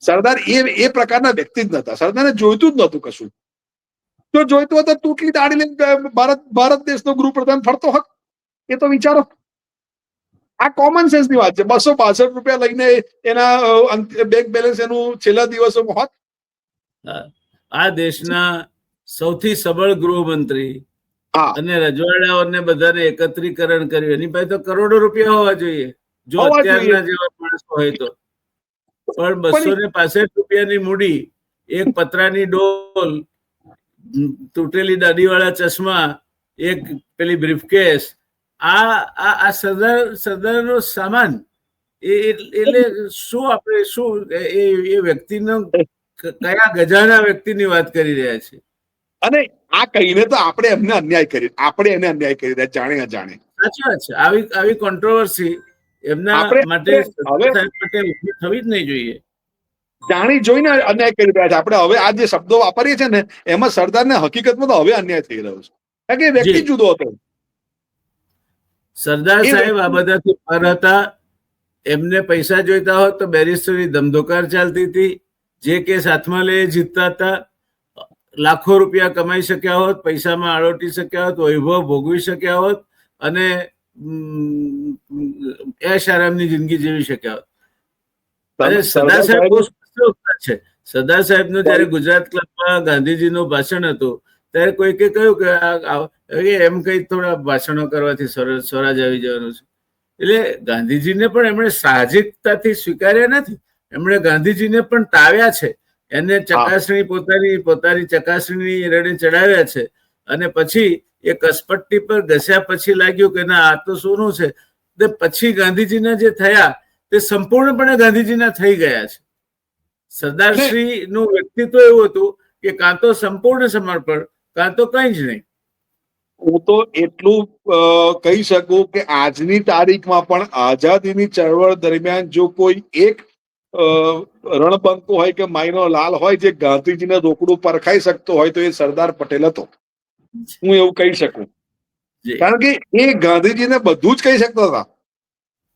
સરદાર એ પ્રકારના વ્યક્તિ જ નતા. સરદારને જોઈતું જ નતું કશું. જો જોઈતું હતું તૂટલી દાડી લઈને ભારત દેશનો ગૃહપ્રધાન ફરતો હોત. એ તો વિચારો. આ કોમન સેન્સ ની વાત છે. 262 રૂપિયા લઈને એના બેંક બેલેન્સ એનું છેલ્લા દિવસોમાં હોત. આ દેશના સૌથી સબળ ગૃહમંત્રી હા, અને રજવાડાઓને બધાને એકત્રીકરણ કર્યું. એની પાસે તો કરોડો રૂપિયા હોવા જોઈએ જો હોવા જોઈએ. અત્યારના જેવા માણસો હોય તો. પણ 265 રૂપિયાની મૂડી, એક પતરાની ડોલ, તૂટેલી દાઢીવાળા ચશ્મા, એક પેલી બ્રીફકેસ, આ સરદારનો સામાન. એટલે શું આપણે શું એ વ્યક્તિનો કયા ગજાના વ્યક્તિની વાત કરી રહ્યા છે? અને આ કહીને તો આપણે એમને અન્યાય કરી રહ્યા જાણે અજાણે. સાચી વાત છે. આવી કોન્ટ્રોવર્સી એમના માટે ઉભી થવી જ નહીં જોઈએ. જાણી જોઈને અન્યાય કરી રહ્યા છે. આપણે હવે આ જે શબ્દો વાપરીએ છીએ ને એમાં સરદારને હકીકતમાં તો હવે અન્યાય થઈ રહ્યો છે. કારણ કે વ્યક્તિ જુદો હતો. સરદાર સાહેબ આ બધાથી પર હતા. એમને પૈસા જોઈતા હોત તો બેરિસ્ટરની ધમધોકાર ચાલતી હતી. જે કેસ હાથમાં લઈ જીતતા હતા. લાખો રૂપિયા કમાઈ શક્યા હોત, પૈસામાં આળોટી શક્યા હોત, વૈભવ ભોગવી શક્યા હોત અને એશ આરામની જિંદગી જીવી શક્યા હોત. અને સરદાર સાહેબ બહુ સ્પષ્ટ છે. સરદાર સાહેબનું જયારે ગુજરાત ક્લબમાં ગાંધીજીનું ભાષણ હતું ત્યારે કોઈકે કહ્યું કે એમ કઈ થોડા ભાષણો કરવાથી સ્વરાજ આવી જવાનું છે. એટલે ગાંધીજીને પણ એમણે સાહજિકતાથી સ્વીકાર્યા નથી. એમણે ગાંધીજીને પણ તાવ્યા છે. એને ચકાસણી પોતાની ચકાસણી રેડે ચડાવ્યા છે. અને પછી એ કસપટ્ટી પર ઘસ્યા પછી લાગ્યું કે ના આ તો સોનું છે. પછી ગાંધીજીના જે થયા તે સંપૂર્ણપણે ગાંધીજીના થઈ ગયા છે. સરદારશ્રી નું વ્યક્તિત્વ એવું હતું કે કાં તો સંપૂર્ણ સમર્પણ, કાં તો કઈ જ નહીં. હું તો એટલું કહી શકું કે આજની તારીખમાં પણ આઝાદીની ચળવળ દરમિયાન જો કોઈ એક રણબંકો હોય કે માઈનો લાલ હોય જે ગાંધીજીને રોકડું પરખાઈ શકતો હોય તો એ સરદાર પટેલ હતો. હું એવું કહી શકું. કારણ કે એ ગાંધીજીને બધું જ કહી શકતા હતા.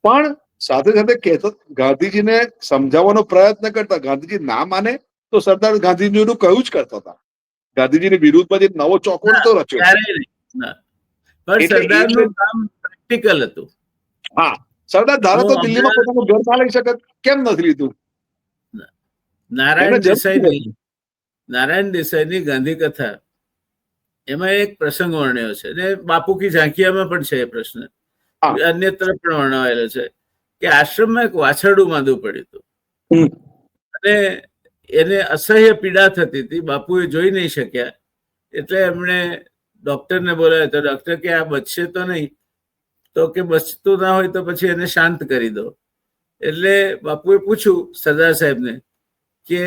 પણ સાથે સાથે કહેતો, ગાંધીજીને સમજાવવાનો પ્રયત્ન કરતા. ગાંધીજી ના માને તો સરદાર ગાંધીજીનું કહ્યું જ કરતા હતા. ગાંધીજીની વિરુદ્ધમાં જે નવો ચોકોડ તો રચ્યો. પણ સરદારનું કામ પ્રેક્ટિકલ હતું. હા, સરદાર ધારા તો દિલ્હીમાં પોતાનું ઘર ના લઈ શકે, કેમ નથી લીધું? નારાયણ દેસાઈની ગાંધી કથા એમાં એક પ્રસંગ વર્ણ્યો છે ને બાપુ કી ઝાંખિયામાં પણ છે એ પ્રશ્ન, હા. અન્યત્ર પણ વર્ણવાયેલો છે કે આશ્રમમાં એક વાછરડું માંદું પડ્યું હતું હમ. અને એને અસહ્ય પીડા થતી હતી, બાપુએ જોઈ નહીં શક્યા એટલે એમણે ડોક્ટરને બોલાવ્યો તો ડોક્ટર કે આ બચશે તો નહીં, તો કે બચતું ના હોય તો પછી એને શાંત કરી દો. એટલે બાપુએ પૂછ્યું સરદાર સાહેબને કે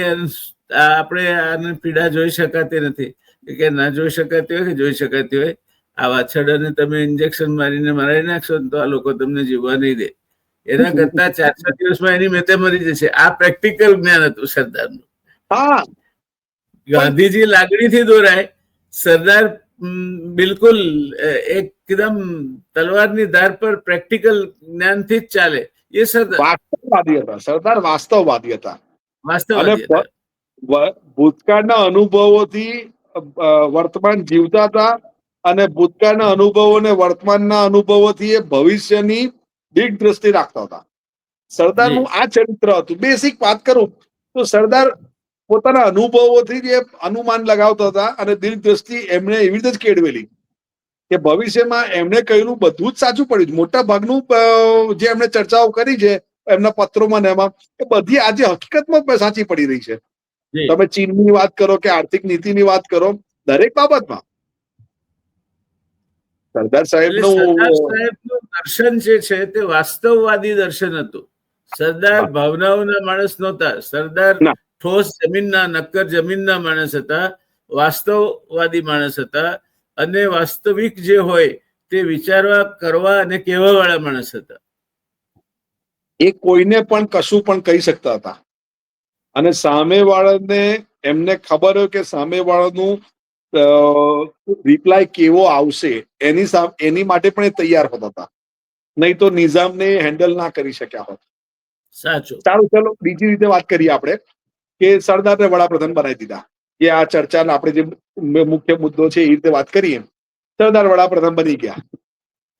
આપણે આને પીડા જોઈ શકાતી નથી, કે ના જોઈ શકાતી હોય કે જોઈ શકાતી હોય, આ વાછરડાને તમે ઇન્જેક્શન મારીને મારી નાખશો તો આ લોકો તમને જીવવા નહીં દે, એના કરતા 4-5 દિવસમાં એની મેતે મરી જશે. આ પ્રેક્ટિકલ જ્ઞાન હતું સરદારનું. હા, ગાંધીજી લાગણીથી દોરાય, સરદાર બિલકુલ એકદમ તલવારની ધાર પર પ્રેક્ટિકલ જ્ઞાનથી જ ચાલે. એ સરદાર વાસ્તવવાદી હતા. સરદાર વાસ્તવવાદી હતા. અને વાસ્તવવાદી હતા. ભૂતકાળના અનુભવોથી વર્તમાન જીવતા હતા અને ભૂતકાળના અનુભવોને વર્તમાનના અનુભવોથી એ ભવિષ્યની દીર્ઘ દ્રષ્ટિ રાખતા હતા. સરદારનું આ ચરિત્ર હતું. બેસિક વાત કરું તો સરદાર પોતાના અનુભવોથી જે અનુમાન લગાવતા હતા અને દીર્ઘ દ્રષ્ટિ એમણે એવી રીતે જ કેળવેલી કે ભવિષ્યમાં એમણે કહેલું બધું જ સાચું પડ્યું. મોટા ભાગનું જે એમણે ચર્ચાઓ કરી છે એમના પત્રોમાં ને એમાં, એ બધી આજે હકીકતમાં સાચી પડી રહી છે. તમે ચીનની વાત કરો કે આર્થિક નીતિની વાત કરો, દરેક બાબતમાં સરદાર સાહેબનું દર્શન જે છે તે વાસ્તવવાદી દર્શન હતું. સરદાર ભાવનાઓના માણસ નહોતા. સરદાર ઠોસ જમીનના, નક્કર જમીનના માણસ હતા, વાસ્તવવાદી માણસ હતા અને વાસ્તવિક જે હોય તે વિચારવા, કરવા અને કહેવા વાળા માણસ હતા. એ કોઈને પણ કશું પણ કહી શકતા હતા અને સામેવાળાને એમને ખબર હોય કે સામેવાળાનું રિપ્લાય કેવો આવશે એની માટે પણ એ તૈયાર હોતા હતા. નહીં તો નિઝામને હેન્ડલ ના કરી શક્યા હોત. સાચું. સારું, ચલો બીજી રીતે વાત કરીએ આપણે કે સરદારને વડાપ્રધાન બનાવી દીધા. જે આ ચર્ચાનો આપણે જે મુખ્ય મુદ્દો છે એ રીતે વાત કરીએ. સરદાર વડાપ્રધાન બની ગયા,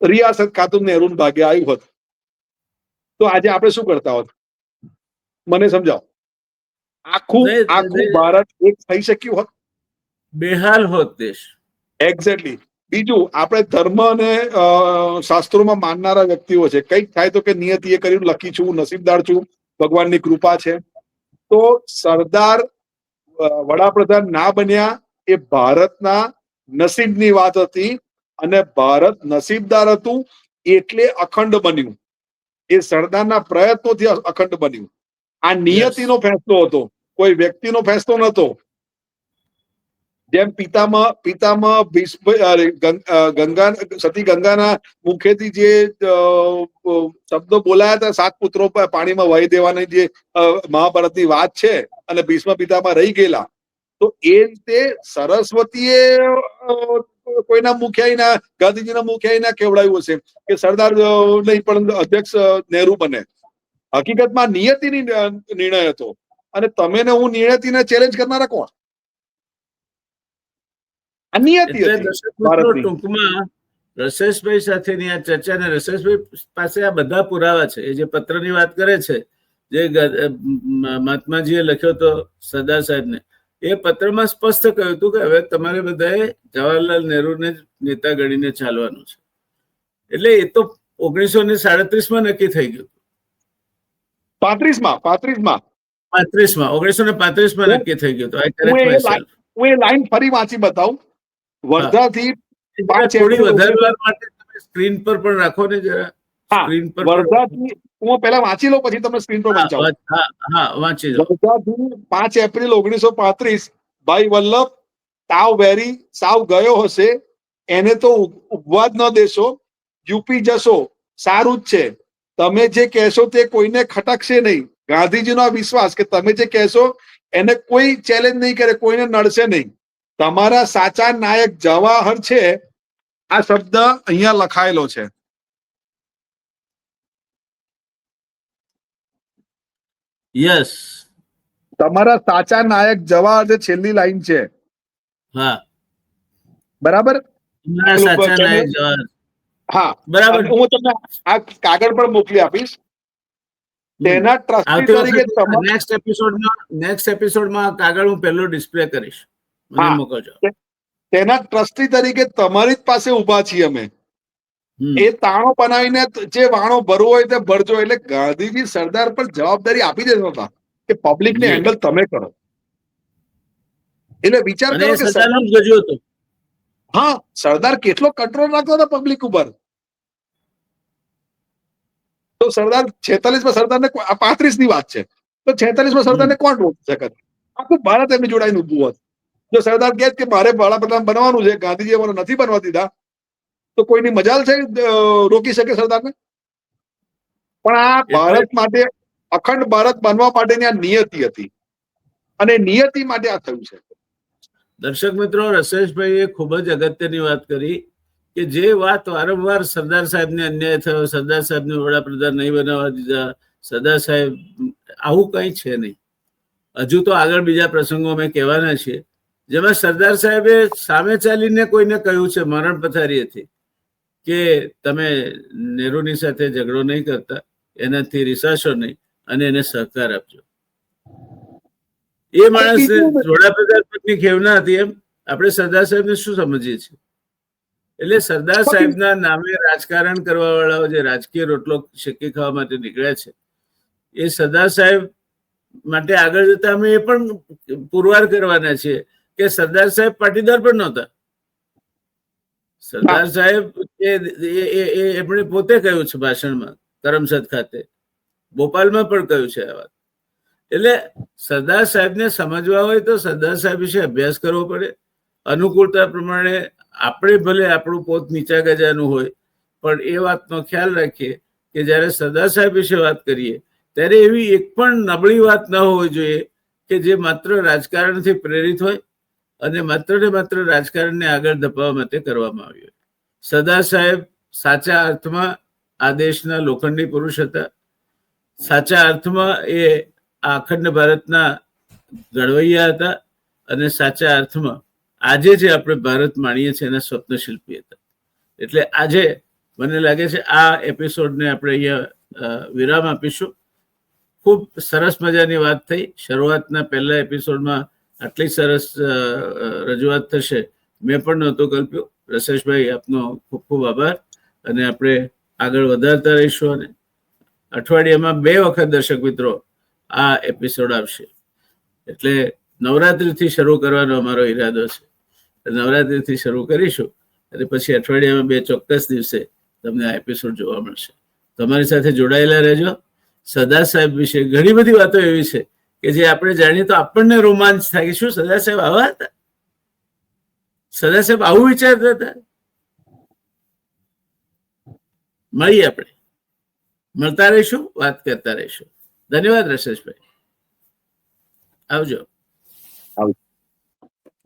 રિયાસત ખાતું નહેરુ ભાગે આવ્યું હોત તો આજે આપણે શું કરતા હોત? મને સમજાવો. આખું ભારત એક થઈ શક્યું હોત? બેહાલ હોત દેશ. એક્ઝેક્ટલી. બીજું, આપણે ધર્મ અને શાસ્ત્રોમાં માનનારા વ્યક્તિઓ છે. કંઈક થાય તો કે નિયતિએ કર્યું, લખી છું, નસીબદાર છું, ભગવાનની કૃપા છે. તો સરદાર વડાપ્રધાન ના બન્યા એ ભારતના નસીબની વાત હતી અને ભારત નસીબદાર હતું એટલે અખંડ બન્યું. એ સરદારના પ્રયત્નોથી અખંડ બન્યું. આ નિયતિનો ફેસલો હતો, કોઈ વ્યક્તિનો ફેસલો નહોતો. જેમ પિતામાં સતી ગંગાના મુખેથી જે શબ્દો બોલાયા હતા, 7 પુત્રો પાણીમાં વહી દેવાની જે મહાભારતની વાત છે અને ભીષ્મ પિતામાં રહી ગયેલા, તો એ રીતે સરસ્વતીએ કોઈના મુખ્યાઈના, ગાંધીજીના મુખ્યાઈના કેવડાવ્યું હશે કે સરદાર નહીં પણ અધ્યક્ષ નહેરુ બને. હકીકતમાં નિયતિની નિર્ણય હતો અને તમે ને હું નિયતિને ચેલેન્જ કરનારા કોણ? ટૂંકમાં રસેશભાઈ સાથેની આ ચર્ચા ને રસેશભાઈ પાસે આ બધા પુરાવા છે. એ જે પત્રની વાત કરે છે, જે મહાત્માજીએ લખ્યો હતો સરદાર સાહેબને, એ પત્રમાં સ્પષ્ટ કહ્યું હતું કે હવે તમારે બધાએ જવાહરલાલ નહેરુને જ નેતા ગણીને ચાલવાનું છે. એટલે એ તો 1937માં નક્કી થઈ ગયું. 1935માં નક્કી થઈ ગયું. હું એ લાઈન ફરી વાંચી બતાવું. વર્ધાથી 5 થોડી વધારે વાર માટે તમે સ્ક્રીન પર પણ રાખો ને જરા. સ્ક્રીન પર વર્ધાથી હું પહેલા વાંચી લઉં પછી તમે સ્ક્રીન પર વાંચો. હા, વાંચી લો. વર્ધાથી 5 એપ્રિલ 1935 ભાઈ વલ્લભ તાવ વેરી સાવ ગયો હશે, એને તો ઉપવા જ ન દેશો, યુપી જશો સારું જ છે. તમે જે કહેશો તે કોઈને ખટકશે નહીં. ગાંધીજીનો વિશ્વાસ કે તમે જે કહેશો એને કોઈ ચેલેન્જ નહીં કરે, કોઈને નડશે નહીં. તમારા સાચા નાયક જવાહર છે. આ શબ્દ અહીંયા લખાયેલો છે. યસ, તમારા સાચા નાયક જવાહર છે, છેલ્લી લાઈન છે. હા, બરાબર. હા, બરાબર. હું તમને આ કાગળ પર મોકલી આપીશ. તેના ટ્રસ્ટી તરીકે નેક્સ્ટ એપિસોડમાં કાગળ હું પહેલો ડિસ્પ્લે કરીશ. મને મોકલજો. તેના ટ્રસ્ટી તરીકે તમારી જ પાસે ઉભા છીએ અમે. એ તાણો બનાવીને જે વાણો ભરવો હોય તે ભરજો. એટલે ગાંધીજી સરદાર પર જવાબદારી આપી દેતા હતા કે પબ્લિકને હેન્ડલ તમે કરો. એટલે વિચાર કરો કે સરદાર, ગજુ હતો. હા, સરદાર કેટલો કંટ્રોલ રાખતો હતો પબ્લિક ઉપર. તો સરદાર 46 સરદારને 35 ની વાત છે, તો 46 સરદારને કોણ રોકી શકે? આખું ભારત એમની જોડાઈને ઉભું હોત. જો સરદાર કહે કે મારે વડાપ્રધાન બનવાનું છે, ગાંધીજીએ મને નથી બનવા દીધા, તો કોઈની મજાલ છે રોકી શકે સરદારને? પણ આ ભારત માટે, અખંડ ભારત બનવા માટેની આ નિયતિ હતી, અને નિયતિ માટે આ થયું છે. દર્શક મિત્રો, રસેશભાઈએ ખૂબ જ અગત્યની વાત કરી કે જે વાત વારંવાર સરદાર સાહેબને અન્યાય થયો, સરદાર સાહેબને વડાપ્રધાન નહીં બનાવવા દીધા, સરદાર સાહેબ, આવું કંઈ છે નહીં. હજુ તો આગળ બીજા પ્રસંગો અમે કહેવાના છીએ, જેમાં સરદાર સાહેબે સામે ચાલીને કોઈને કહ્યું છે મરણ પથારીએથી કે તમે નહેરુની સાથે ઝઘડો નહીં કરતા, એનાથી રિસાશો નહીં અને એને સહકાર આપજો. એ માણસ વડાપ્રધાન પદની ખેવના હતી એમ આપણે સરદાર સાહેબને શું સમજીએ છીએ? એટલે સરદાર સાહેબના નામે રાજકારણ કરવા વાળાઓ જે રાજકીય રોટલો શેકી ખાવા માટે નીકળ્યા છે, એ સરદાર સાહેબ માટે આગળ જતા અમે એ પણ પુરવાર કરવાના છીએ કે સરદાર સાહેબ પાટીદાર પણ નહોતા. સરદાર સાહેબ એમણે પોતે કહ્યું છે ભાષણમાં, કરમસદ ખાતે, ભોપાલમાં પણ કહ્યું છે આ વાત. એટલે સરદાર સાહેબને સમજવા હોય તો સરદાર સાહેબ વિશે અભ્યાસ કરવો પડે. અનુકૂળતા પ્રમાણે આપણે ભલે આપણું પોત નીચા ગજાનું હોય, પણ એ વાતનો ખ્યાલ રાખીએ કે જ્યારે સરદાર સાહેબ વિશે વાત કરીએ ત્યારે એવી એક પણ નબળી વાત ન હોવી જોઈએ કે જે માત્ર રાજકારણથી પ્રેરિત હોય અને માત્ર ને માત્ર રાજકારણને આગળ ધપાવવા માટે કરવામાં આવી હોય. સરદાર સાહેબ સાચા અર્થમાં આ દેશના લોખંડી પુરુષ હતા. સાચા અર્થમાં એ આ અખંડ ભારતના ઘડવૈયા હતા અને સાચા અર્થમાં આજે જે આપણે ભારત માણીએ છીએ એના સ્વપ્ન શિલ્પી હતા. એટલે આજે મને લાગે છે આ એપિસોડને આપણે અહીંયા વિરામ આપીશું. ખૂબ સરસ મજાની વાત થઈ. શરૂઆતના પહેલા એપિસોડમાં આટલી સરસ રજૂઆત થશે મેં પણ નહોતું કલ્પ્યું. રસેશભાઈ, આપનો ખૂબ ખૂબ આભાર. અને આપણે આગળ વધારતા રહીશું. અને અઠવાડિયામાં 2 વખત દર્શક મિત્રો આ એપિસોડ આવશે. એટલે નવરાત્રિથી શરૂ કરવાનો અમારો ઈરાદો છે. નવરાત્રિથી શરૂ કરીશું અને પછી અઠવાડિયામાં 2 ચોક્કસ દિવસે તમને આ એપિસોડ જોવા મળશે. તમારી સાથે જોડાયેલા રહેજો. સરદાર સાહેબ વિશે ઘણી બધી વાતો એવી છે કે જે આપણે જાણીએ તો આપણને રોમાંચ થાય કે શું સરદાર સાહેબ આવા હતા? સરદાર સાહેબ આવું વિચારતા હતા? મળીએ, આપણે મળતા રહીશું, વાત કરતા રહીશું. ધન્યવાદ રસેશભાઈ. આવજો.